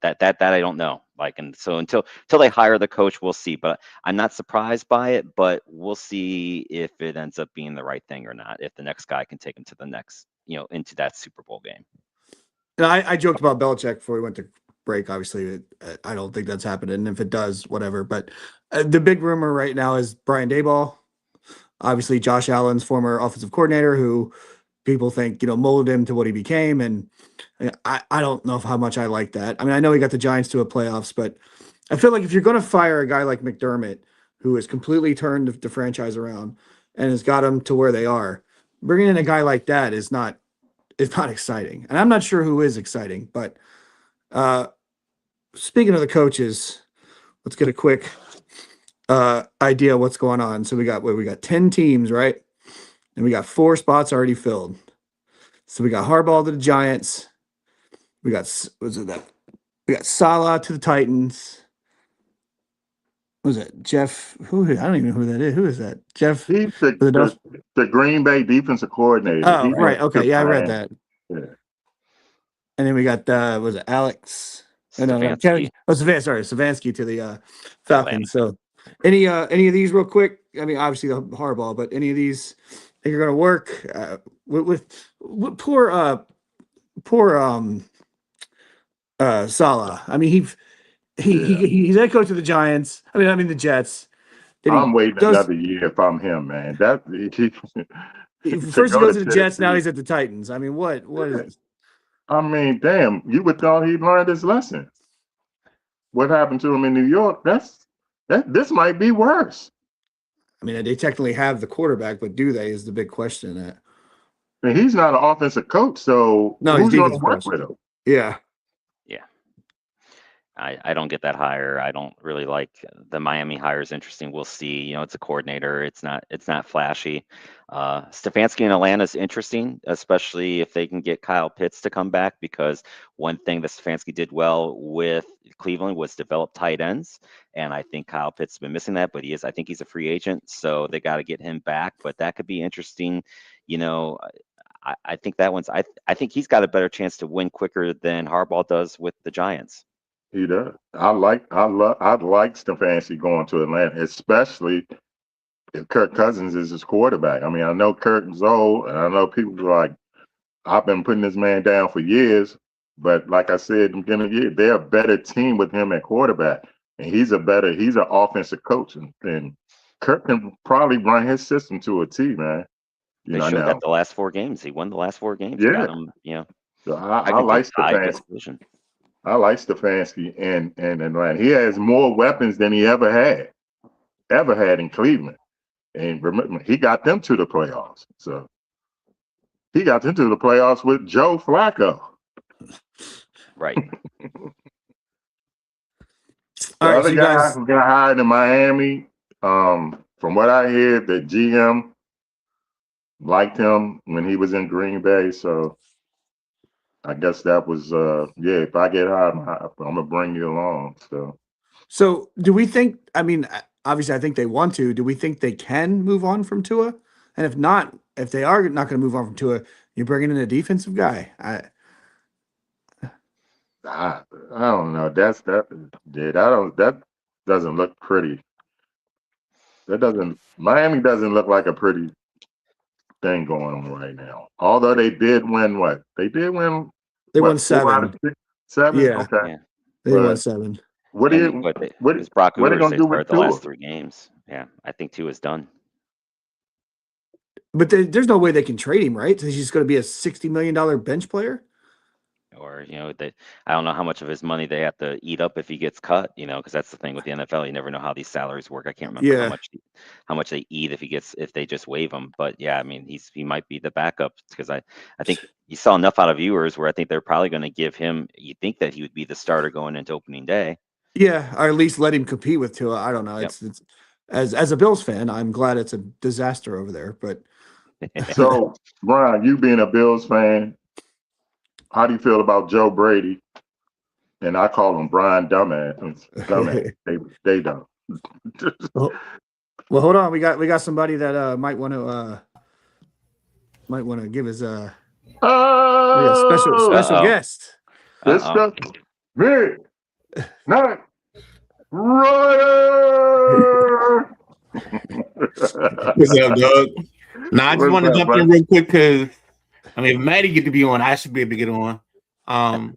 That I don't know. Like, and so until they hire the coach, we'll see. But I'm not surprised by it, but we'll see if it ends up being the right thing or not, if the next guy can take him to the next, into that Super Bowl game.
And I joked about Belichick before we went to break. Obviously, I don't think that's happening. And if it does, whatever. But the big rumor right now is Brian Daboll. Obviously, Josh Allen's former offensive coordinator, who people think, molded him to what he became. And I don't know how much I like that. I mean, I know he got the Giants to a playoffs, but I feel like if you're going to fire a guy like McDermott, who has completely turned the franchise around and has got them to where they are, bringing in a guy like that is not exciting. And I'm not sure who is exciting, but speaking of the coaches, let's get a quick idea of what's going on. So we got 10 teams, right? And we got 4 spots already filled. So we got Harbaugh to the Giants. We got Salah to the Titans. What was it? Jeff? I don't even know who that is. Who is that? Jeff?
He's the Green Bay defensive coordinator.
Oh, right. Okay. Yeah, I read that.
Yeah.
And then we got was it Alex?
Stefanski.
Stefanski to the Falcons. So any of these real quick? I mean, obviously the Harbaugh, but any of these think are going to work with poor Salah. I mean, he's head coach of the Giants. I mean the Jets.
I'm waiting another year if I'm him, man.
First he goes to the Jets, now he's at the Titans. I mean, what is?
I mean, damn, you would thought he learned his lesson. What happened to him in New York? This might be worse.
I mean, they technically have the quarterback, but do they is the big question.
And he's not an offensive coach, so who's going to work with him?
Yeah.
I don't get that hire. I don't really like the Miami hire. Is interesting. We'll see. It's a coordinator. It's not flashy. Stefanski in Atlanta is interesting, especially if they can get Kyle Pitts to come back, because one thing that Stefanski did well with Cleveland was develop tight ends, and I think Kyle Pitts has been missing that. But I think he's a free agent, so they got to get him back. But that could be interesting. I think that one's. I think he's got a better chance to win quicker than Harbaugh does with the Giants.
He does. I'd like Stefanski going to Atlanta, especially if Kirk Cousins is his quarterback. I mean, I know Kirk's old, and I know people are like, I've been putting this man down for years, but like I said, in the beginning of the year, they're a better team with him at quarterback, and he's an offensive coach, and Kirk can probably run his system to a T, man.
They showed that the last 4 games. He won the last 4 games.
Yeah.
So
I like Stefanski. I like Stefanski and Atlanta. He has more weapons than he ever had in Cleveland. And remember, he got them to the playoffs. So he got them to the playoffs with Joe Flacco.
Right.
The other guy who got hired in Miami, from what I hear, the GM liked him when he was in Green Bay. So I guess that was if I get hired, I'm gonna bring you along.
So do we think? I mean, obviously, I think they want to. Do we think they can move on from Tua? And if not, if they are not going to move on from Tua, you're bringing in a defensive guy. I
don't know. That doesn't look pretty. Miami doesn't look like a pretty thing going on right now. Although they did win what? They did win.
They won 7.
7?
Yeah.
Okay.
Yeah.
They won 7.
What are they going to do with
the last 3 games? Yeah, I think 2 is done.
But there's no way they can trade him, right? He's just going to be a $60 million bench player.
Or I don't know how much of his money they have to eat up if he gets cut. Because that's the thing with the NFL. You never know how these salaries work. I can't remember how much they eat if they just waive him. But yeah, I mean, he might be the backup because I think you saw enough out of viewers where I think they're probably going to give him. You think that he would be the starter going into opening day.
Yeah, or at least let him compete with Tua. I don't know. Yep. It's as a Bills fan, I'm glad it's a disaster over there. But
so, Brian, you being a Bills fan, how do you feel about Joe Brady? And I call him Brian Dumbass. They don't.
Well, hold on. We got somebody that might want to give his special guest.
This stuff, me, not Ryder.
What's up, dog? Now I just want to jump in real quick because if Maddie get to be on, I should be able to get on.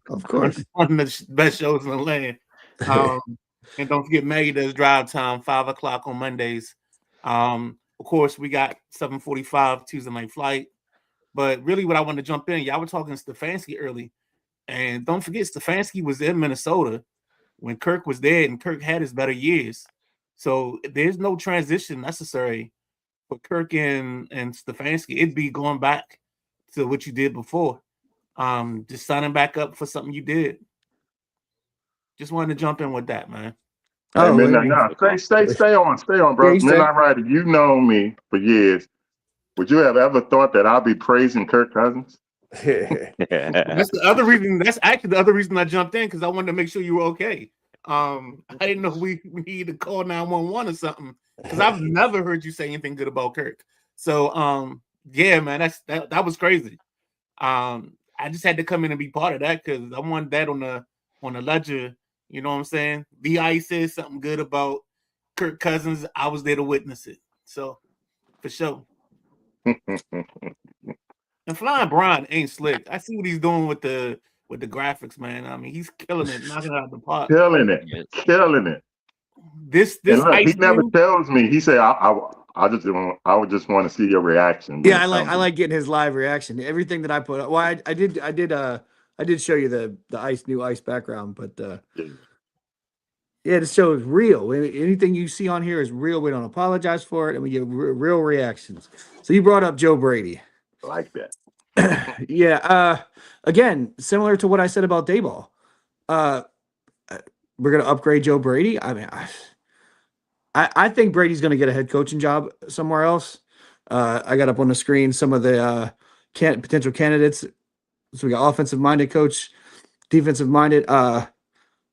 Of course,
one of the best shows in the land. And don't forget, Maggie does drive time 5:00 on Mondays. Of course, we got 7:45 Tuesday night flight. But really, what I want to jump in, y'all were talking Stefanski early, and don't forget, Stefanski was in Minnesota when Kirk was there, and Kirk had his better years. So there's no transition necessary for Kirk and Stefanski. It'd be going back to what you did before. Just signing back up for something you did. Just wanted to jump in with that, man.
Oh, stay on, bro. Midnight Rider, you know me for years. Would you have ever thought that I'd be praising Kirk Cousins?
That's the other reason. That's actually the other reason I jumped in, because I wanted to make sure you were okay. I didn't know we needed to call 911 or something, because I've never heard you say anything good about Kirk. So, yeah, man, that was crazy. I just had to come in and be part of that because I wanted that on the ledger. You know what I'm saying? VI said something good about Kirk Cousins. I was there to witness it. So, for sure. And Flying Brian ain't slick. I see what he's doing with the graphics, man. I mean, he's killing it, knocking it out of the park.
Killing it.
This
look, he never tells me. He said, I would just want to see your reaction.
Yeah, I like getting his live reaction. Everything that I put up. Well, I did show you the new ice background, but yeah, the show is real. Anything you see on here is real. We don't apologize for it, and we give real reactions. So you brought up Joe Brady.
I like that.
Yeah. Again, similar to what I said about Dayball. We're gonna upgrade Joe Brady. I mean, I think Brady's gonna get a head coaching job somewhere else. I got up on the screen some of the potential candidates. So we got offensive-minded coach, defensive-minded.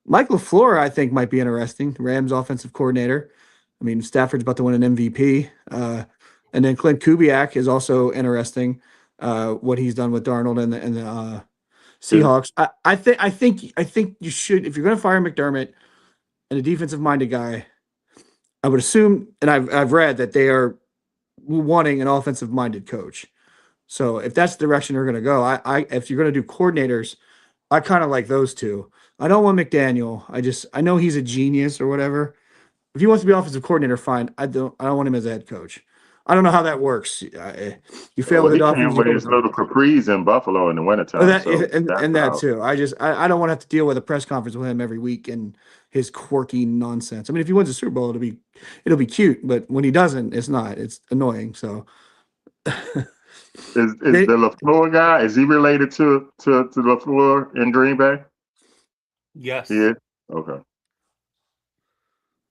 Mike LaFleur, I think, might be interesting. Rams offensive coordinator. I mean, Stafford's about to win an MVP. And then Clint Kubiak is also interesting. What he's done with Darnold and the Seahawks. I think you should, if you're going to fire McDermott and a defensive-minded guy, I would assume, and I've read that they are wanting an offensive-minded coach. So if that's the direction they're going to go, if you're going to do coordinators, I kind of like those two. I don't want McDaniel. I know he's a genius or whatever. If he wants to be offensive coordinator, fine. I don't want him as a head coach. I don't know how that works. You fail with
Dolphins. With his little capris in Buffalo in the wintertime.
That too. I don't want to have to deal with a press conference with him every week and his quirky nonsense. I mean, if he wins a Super Bowl, it'll be cute, but when he doesn't, it's not. It's annoying. So
is the LaFleur guy? Is he related to LaFleur in Green Bay?
Yes.
He is? Okay.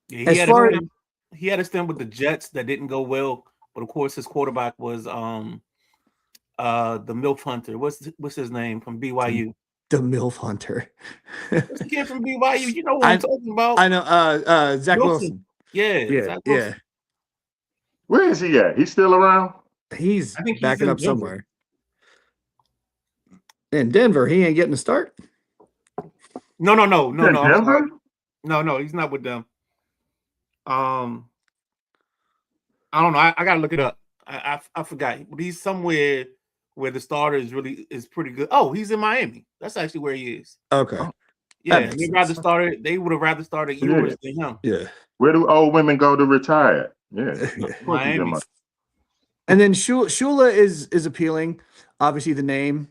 Yeah, he had a stint with the Jets that didn't go well, but of course his quarterback was the MILF Hunter. What's his name from BYU?
The MILF Hunter.
This kid from BYU. You know what I'm talking about?
I know. Zach Wilson.
Yeah.
Where is he at? He's still around?
He's backing up somewhere. In Denver, he ain't getting a start.
No.
Denver?
No, he's not with them. I don't know. I gotta look it up. I forgot. But he's somewhere where the starter is pretty good. Oh, he's in Miami. That's actually where he is.
Okay.
Yeah, they would have rather started Ewers than him.
Yeah.
Where do old women go to retire? Yeah.
Miami.
And then Shula is appealing. Obviously, the name.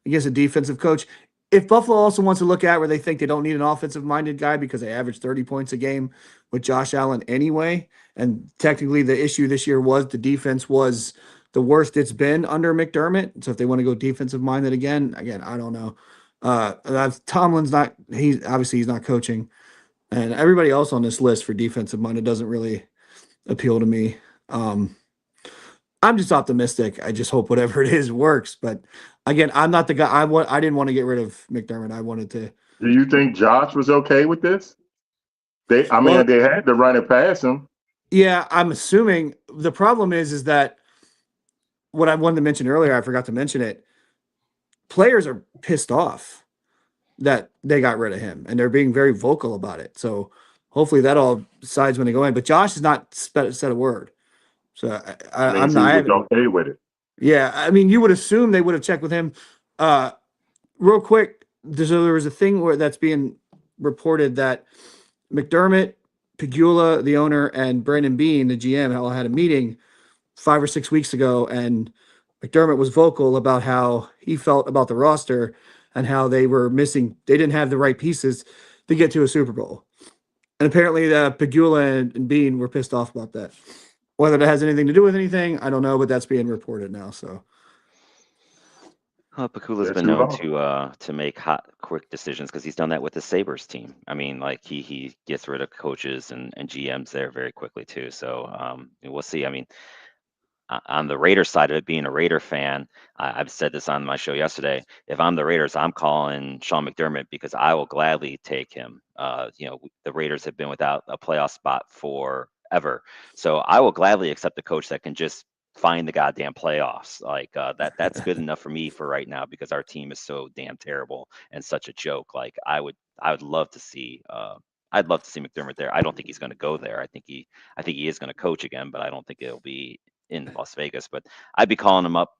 I guess a defensive coach. If Buffalo also wants to look at where they think they don't need an offensive-minded guy because they average 30 points a game with Josh Allen anyway, and technically the issue this year was the defense was the worst it's been under McDermott. So if they want to go defensive-minded again, I don't know. Tomlin's not. He's not coaching, and everybody else on this list for defensive-minded doesn't really appeal to me. I'm just optimistic. I just hope whatever it is works. But again, I'm not the guy. I didn't want to get rid of McDermott. I wanted to.
Do you think Josh was okay with this? They had to run it past him.
Yeah, I'm assuming the problem is that what I wanted to mention earlier, I forgot to mention it. Players are pissed off that they got rid of him, and they're being very vocal about it. So hopefully that all decides when they go in. But Josh has not said a word. So I'm not
okay with it.
Yeah, I mean, you would assume they would have checked with him. Real quick, there was a thing where that's being reported that McDermott, Pegula, the owner, and Brandon Beane, the GM, all had a meeting 5 or 6 weeks ago, and McDermott was vocal about how he felt about the roster and how they were missing. They didn't have the right pieces to get to a Super Bowl. And apparently Pegula and Beane were pissed off about that. Whether that has anything to do with anything, I don't know, but that's being reported now. So,
Pegula's been known to make quick decisions because he's done that with the Sabres team. I mean, like he gets rid of coaches and GMs there very quickly too. So we'll see. I mean, on the Raiders side of it, being a Raider fan, I've said this on my show yesterday. If I'm the Raiders, I'm calling Sean McDermott because I will gladly take him. The Raiders have been without a playoff spot forever, so I will gladly accept a coach that can just find the goddamn playoffs. Like that's good enough for me for right now because our team is so damn terrible and such a joke. Like I would love to see. I'd love to see McDermott there. I don't think he's going to go there. I think he is going to coach again, but I don't think it'll be in Las Vegas. But I'd be calling him up.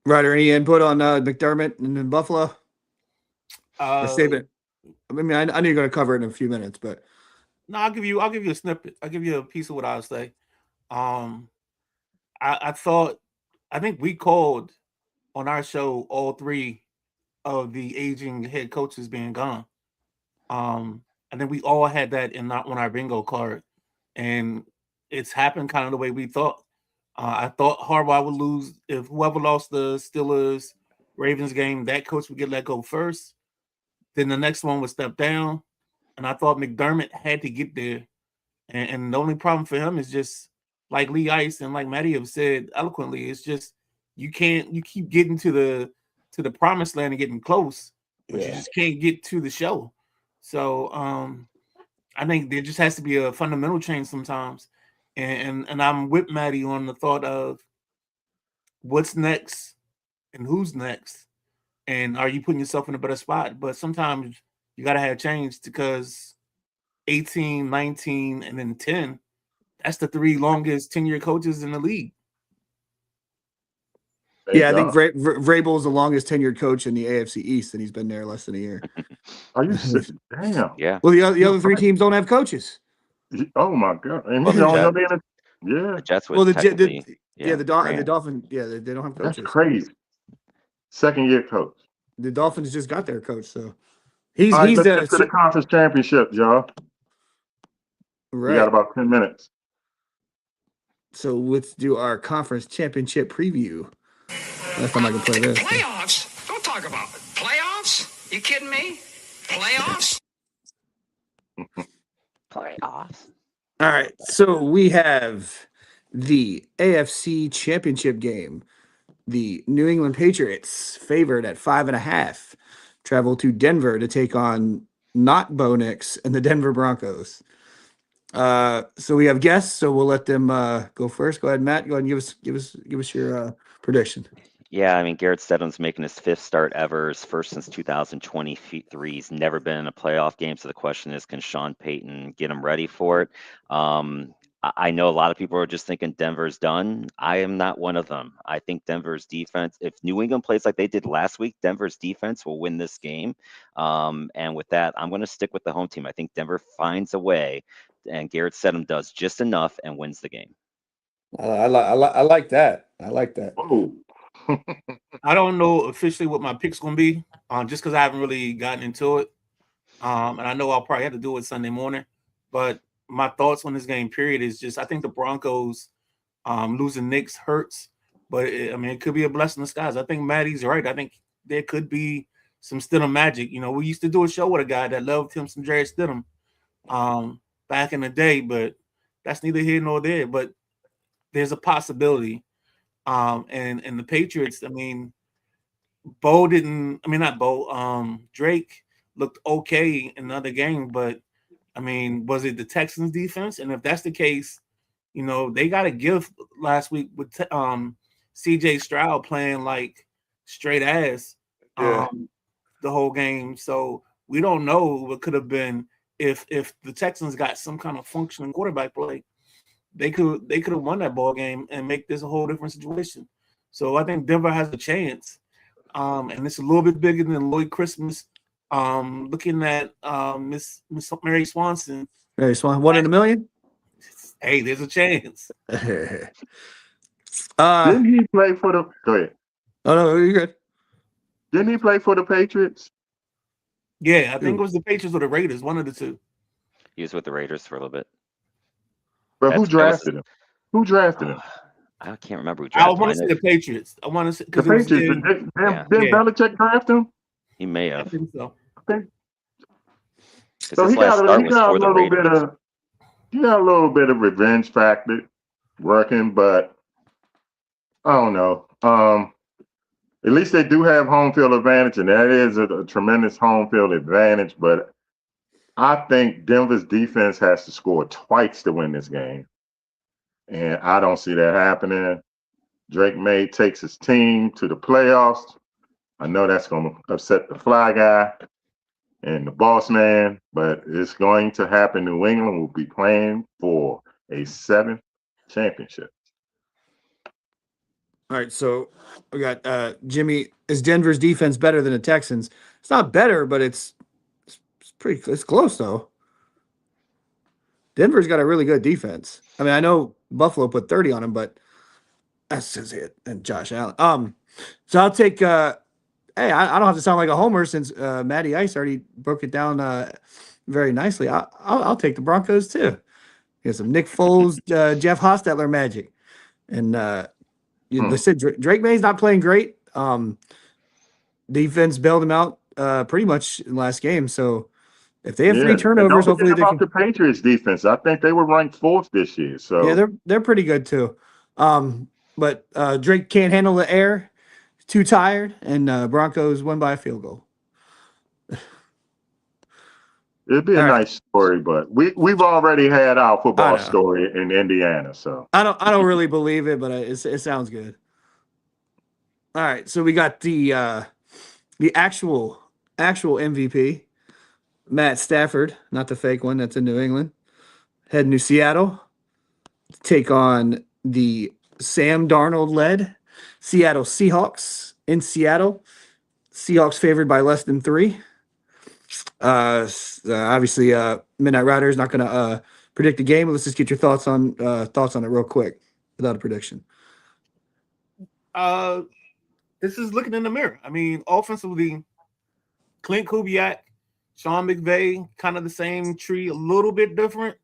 Ryder, any input on McDermott in Buffalo? Statement. I mean, I know you're going to cover it in a few minutes, but
no, I'll give you a snippet. I'll give you a piece of what I would say. I think we called on our show all three of the aging head coaches being gone. I think we all had that on our bingo card, and it's happened kind of the way we thought. I thought Harbaugh would lose if whoever lost the Steelers Ravens game, that coach would get let go first. Then the next one would step down. And I thought McDermott had to get there. And the only problem for him is just like Lee Ice and like Matty have said eloquently, it's just you keep getting to the promised land and getting close, but you just can't get to the show. So I think there just has to be a fundamental change sometimes. And I'm with Matty on the thought of what's next and who's next. And are you putting yourself in a better spot? But sometimes you got to have change because 18, 19, and then 10, that's the three longest tenured coaches in the league.
Yeah, I think Vrabel is the longest tenured coach in the AFC East, and he's been there less than a year.
Are you sitting? Damn.
Yeah.
Well, the other three teams don't have coaches.
Oh my God! And
the Jets would
the Dolphins. Yeah, they don't have coaches.
That's crazy. Second year coach.
The Dolphins just got their coach, so
let's get to the conference championship, y'all.
Right.
We got about 10 minutes.
So let's do our conference championship preview. Last time I can play this.
Playoffs? Don't talk about it. Playoffs? You kidding me? Playoffs?
Playoffs.
All right. So we have the AFC championship game. The New England Patriots, favored at 5.5, travel to Denver to take on not Bo Nix and the Denver Broncos. So we have guests, so we'll let them go first. Go ahead, Matt. Go ahead and give us your prediction.
Yeah, I mean, Garrett Stidham's making his 5th start ever, his first since 2023. He's never been in a playoff game, so the question is, can Sean Payton get him ready for it? I know a lot of people are just thinking Denver's done. I am not one of them. I think Denver's defense, if New England plays like they did last week, Denver's defense will win this game. And with that, I'm going to stick with the home team. I think Denver finds a way and Garrett Stidham does just enough and wins the game.
I like that. I like that.
Oh.
I don't know officially what my pick's going to be, just because I haven't really gotten into it. And I know I'll probably have to do it Sunday morning. But my thoughts on this game, period, is just I think the Broncos losing Knicks hurts. But, it could be a blessing in disguise. I think Maddie's right. I think there could be some Stidham magic. We used to do a show with a guy that loved him some Jared Stidham back in the day, but that's neither here nor there. But there's a possibility. And the Patriots, Drake looked okay in another game, but was it the Texans defense? And if that's the case, they got a gift last week with CJ Stroud playing like straight ass the whole game. So we don't know what could have been if the Texans got some kind of functioning quarterback play. They could have won that ball game and make this a whole different situation. So I think Denver has a chance. And it's a little bit bigger than Lloyd Christmas. Looking at Miss Mary Swanson.
Mary Swanson, 1 in a million?
Hey, there's a chance.
Didn't he play for the – go ahead.
Oh, no, you're good.
Didn't he play for the Patriots?
Yeah, I think it was the Patriots or the Raiders, one of the two.
He was with the Raiders for a little bit.
But who drafted him? Who drafted him?
I can't remember who drafted him.
I want to say the Patriots. I want to say
the Patriots. Did Belichick draft him?
He may have.
I think so.
Okay.
So he got a
little bit of revenge factor working, but I don't know. At least they do have home field advantage, and that is a tremendous home field advantage. But I think Denver's defense has to score twice to win this game. And I don't see that happening. Drake May takes his team to the playoffs. I know that's going to upset the fly guy and the boss man, but it's going to happen. New England will be playing for a 7th championship.
All right, so we got Jimmy. Is Denver's defense better than the Texans? It's not better, but it's close though. Denver's got a really good defense. I know Buffalo put 30 on him, but that's just it. And Josh Allen. So I'll take. Hey, I don't have to sound like a homer since Matty Ice already broke it down very nicely. I'll take the Broncos too. Get some Nick Foles, Jeff Hostetler magic, and they said Drake May's not playing great. Defense bailed him out pretty much in the last game. So if they have 3 turnovers, hopefully they can.
The Patriots defense, I think they were ranked 4th this year. So
yeah, they're pretty good too. But Drake can't handle the air. Too tired, and Broncos won by a field goal.
It'd be a nice story, but we've already had our football story in Indiana, so
I don't really believe it, but it sounds good. All right, so we got the actual MVP, Matt Stafford, not the fake one that's in New England, heading to Seattle to take on the Sam Darnold-led Seattle Seahawks in Seattle. Seahawks favored by less than 3. Obviously, Midnight Rider is not going to predict the game. Let's just get your thoughts on it real quick without a prediction.
This is looking in the mirror. Offensively, Clint Kubiak, Sean McVay, kind of the same tree, a little bit different.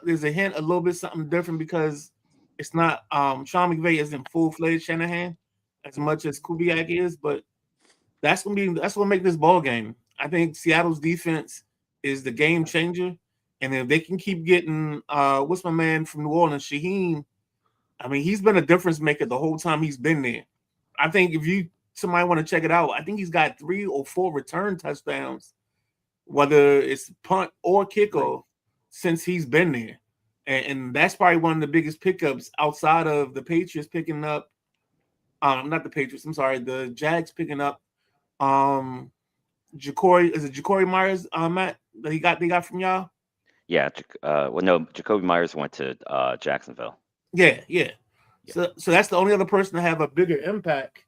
There's a hint, a little bit something different because it's not Sean McVay isn't full-fledged Shanahan as much as Kubiak is, but that's gonna make this ball game. I think Seattle's defense is the game changer, and if they can keep getting what's my man from New Orleans, Shaheen. He's been a difference maker the whole time he's been there. I think if somebody want to check it out, I think he's got 3 or 4 return touchdowns, whether it's punt or kickoff, since he's been there. And that's probably one of the biggest pickups outside of the Patriots picking up. Not the Patriots. I'm sorry, the Jags picking up. Jacoby Myers, Matt, that they got from y'all?
Yeah. Jacoby Myers went to Jacksonville.
Yeah. So that's the only other person to have a bigger impact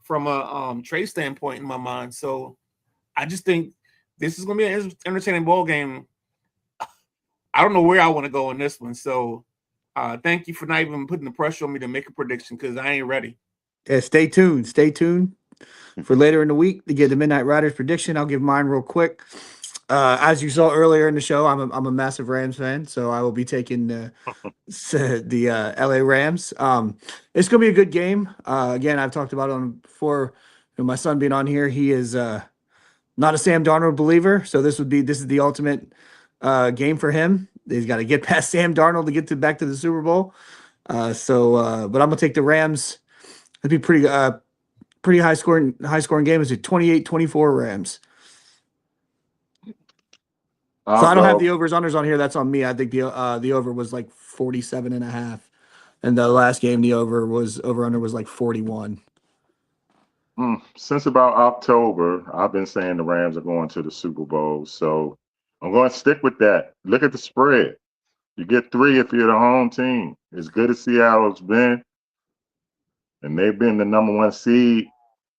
from a trade standpoint in my mind. So I just think this is going to be an entertaining ball game. I don't know where I want to go in this one. So thank you for not even putting the pressure on me to make a prediction because I ain't ready.
Yeah, stay tuned. Stay tuned for later in the week to get the Midnight Riders prediction. I'll give mine real quick. As you saw earlier in the show, I'm a massive Rams fan, so I will be taking the LA Rams. It's gonna be a good game. Again, I've talked about it on before. My son being on here, he is not a Sam Darnold believer, so this is the ultimate game for him. He's got to get past Sam Darnold to get back to the Super Bowl. But I'm gonna take the Rams. It'd be pretty high scoring game. It's a 28-24 Rams. So I don't have the overs unders on here. That's on me. I think the over was like 47.5, and the last game the over under was like 41.
Since about October, I've been saying the Rams are going to the Super Bowl, so I'm going to stick with that. Look at the spread. You get 3 if you're the home team. As good as Seattle's been, and they've been the number 1 seed,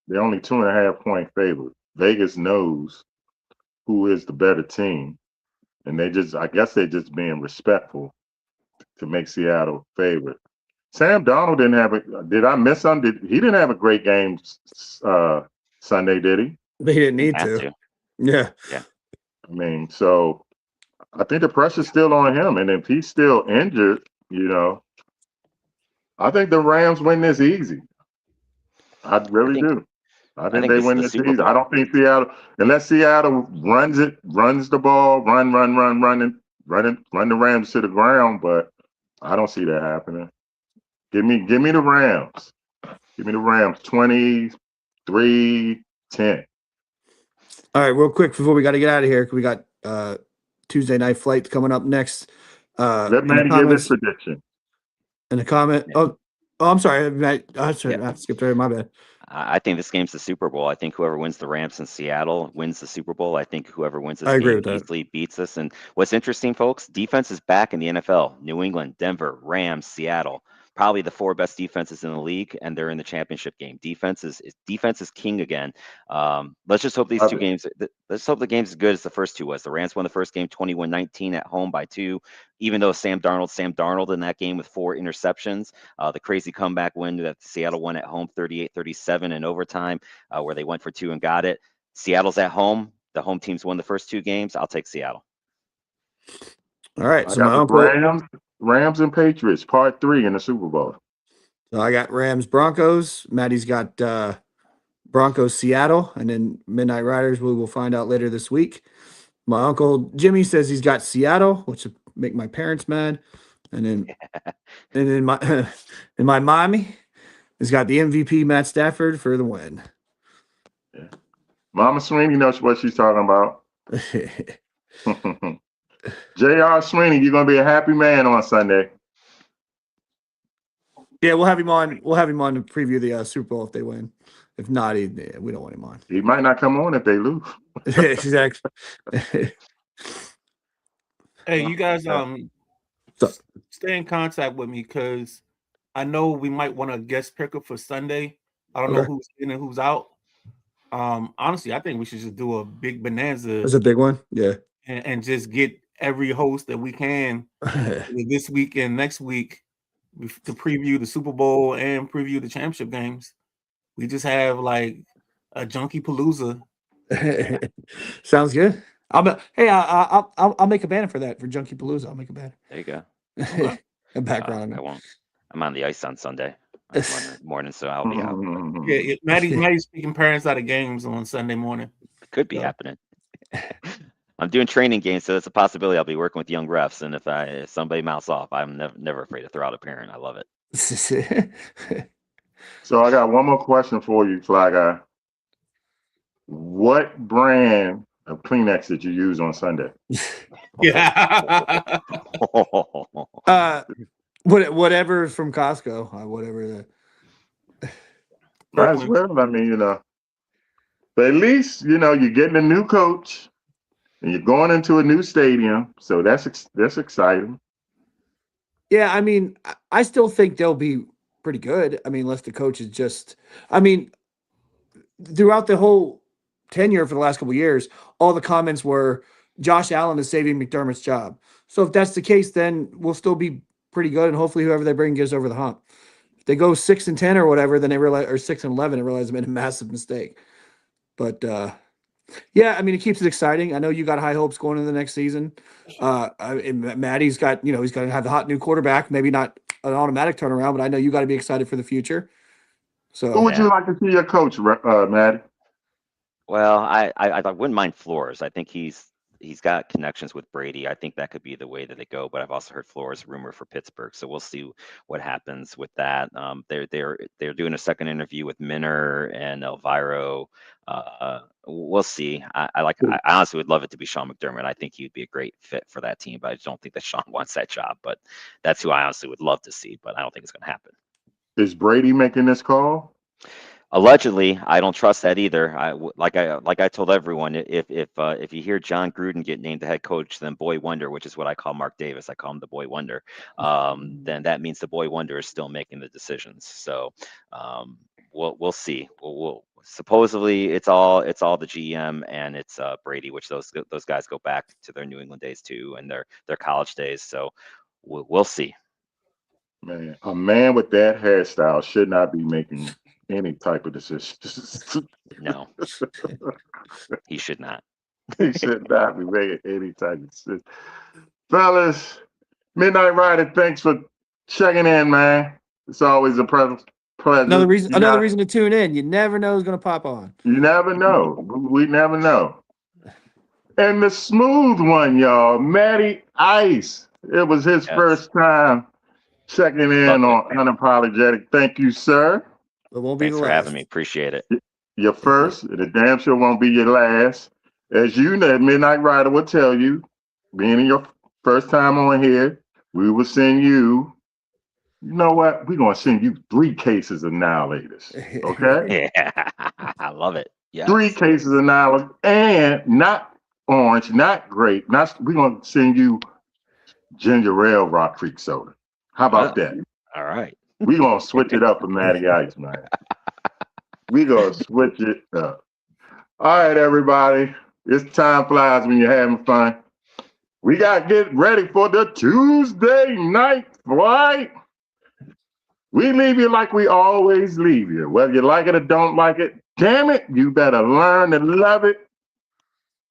they're only 2.5-point favorite. Vegas knows who is the better team, and I guess they're just being respectful to make Seattle favorite. Sam Darnold didn't have did I miss something? He didn't have a great game Sunday, did he?
But he didn't need to. Yeah.
I mean, so I think the pressure's still on him, and if he's still injured, I think the Rams win this easy. I really do. I think they win this easy. I don't think Seattle, unless Seattle runs the ball, run the Rams to the ground, but I don't see that happening. Give me the Rams. Give me the Rams 23-10.
All right, real quick before we got to get out of here, we got Tuesday night flight coming up next.
Let Manny give his prediction.
In the comment. Oh, I'm sorry. I skipped over. My bad.
I think this game's the Super Bowl. I think whoever wins the Rams in Seattle wins the Super Bowl. I think whoever wins this game easily beats us. And what's interesting, folks, defense is back in the NFL. New England, Denver, Rams, Seattle. Probably the 4 best defenses in the league, and they're in the championship game. Defense is king again. Let's just hope these 2 games. Let's hope the game's as good as the first 2 was. The Rams won the first game 21-19 at home by 2. Even though Sam Darnold in that game with 4 interceptions, the crazy comeback win that Seattle won at home 38-37 in overtime, where they went for 2 and got it. Seattle's at home. The home teams won the first 2 games. I'll take Seattle.
All right. So
my uncle. Rams and Patriots, part 3 in the Super Bowl.
So I got Rams, Broncos. Maddie's got Broncos, Seattle, and then Midnight Riders. We will find out later this week. My uncle Jimmy says he's got Seattle, which would make my parents mad, and then my mommy has got the MVP Matt Stafford for the win.
Yeah. Mama Sweeney knows what she's talking about. J.R. Sweeney, you're gonna be a happy man on Sunday.
Yeah, we'll have him on. We'll have him on to preview the Super Bowl if they win. If not, we don't want him on.
He might not come on if they lose.
Exactly.
Hey, you guys, stay in contact with me because I know we might want a guest picker for Sunday. I don't know who's in and who's out. Honestly, I think we should just do a big bonanza.
That's a big one, yeah.
And just get every host that we can this week and next week to preview the Super Bowl and preview the championship games. We just have like a junkie palooza.
Sounds good. I'll make a banner for that for Junkie Palooza. I'll make a banner.
There you go.
A background.
I won't. I'm on the ice on Sunday morning, so I'll be out.
Yeah, Maddie's speaking parents out of games on Sunday morning.
Could be happening. I'm doing training games, so it's a possibility I'll be working with young refs. And if somebody mouths off, I'm never afraid to throw out a parent. I love it.
So I got one more question for you, Fly Guy. What brand of Kleenex did you use on Sunday?
Yeah.
Whatever from Costco, whatever that.
Might as well. I mean, but at least you're getting a new coach, and you're going into a new stadium, so that's exciting.
Yeah, I mean, I still think they'll be pretty good. I mean, unless the coach is just. I mean, throughout the whole tenure for the last couple of years, all the comments were Josh Allen is saving McDermott's job. So if that's the case, then we'll still be pretty good, and hopefully whoever they bring gets over the hump. If they go 6-10 or whatever, then they realize, or 6-11, they realize they made a massive mistake. But yeah, I mean, it keeps it exciting. I know you got high hopes going into the next season. And Maddie's got, he's going to have the hot new quarterback. Maybe not an automatic turnaround, but I know you got to be excited for the future. So,
who would you like to see your coach, Maddie?
Well, I wouldn't mind Flores. I think he's got connections with Brady. I think that could be the way that they go. But I've also heard Flores rumor for Pittsburgh, so we'll see what happens with that. They're doing a second interview with Minner and Elviro. We'll see. I honestly would love it to be Sean McDermott. I think he'd be a great fit for that team, but I don't think that Sean wants that job. But that's who I honestly would love to see. But I don't think it's going to happen.
Is Brady making this call?
Allegedly, I don't trust that either. Like I told everyone, if you hear John Gruden get named the head coach, then Boy Wonder, which is what I call Mark Davis, I call him the Boy Wonder. Then that means the Boy Wonder is still making the decisions. So we'll see. We'll supposedly it's all the GM and it's Brady, which those guys go back to their New England days too and their college days. So we'll see.
Man, a man with that hairstyle should not be making any type of decisions.
No, he should not.
He should not be making any type of decision. Fellas, Midnight Rider, thanks for checking in, man. It's always a pleasure.
Another reason to tune in. You never know who's going to pop on.
You never know. We never know. And the smooth one, y'all, Matty Ice. It was his first time checking in on Unapologetic. Thank you, sir.
It won't be
Thanks for having me. Appreciate it.
Your first, the damn sure won't be your last. As you know, Midnight Rider will tell you, being in your first time on here, we will send you, you know what? We're going to send you 3 cases of Annihilators. Okay?
Yeah, I love it. Yeah.
3 cases of Annihilators, and not orange, not grape. We're going to send you ginger ale Rock Creek soda. How about that?
All right.
We're going to switch it up for Matty Ice, man. We're going to switch it up. All right, everybody. It's time flies when you're having fun. We got to get ready for the Tuesday night flight. We leave you like we always leave you. Whether you like it or don't like it, damn it, you better learn to love it.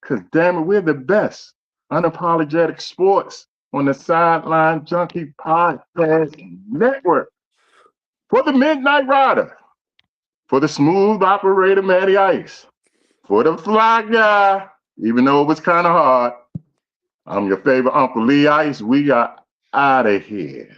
Because damn it, we're the best. Unapologetic Sports on the Sidelines Junkies Podcast Network. For the Midnight Rider, for the smooth operator, Matty Ice, for the fly guy, even though it was kind of hard, I'm your favorite Uncle Lee Ice. We are out of here.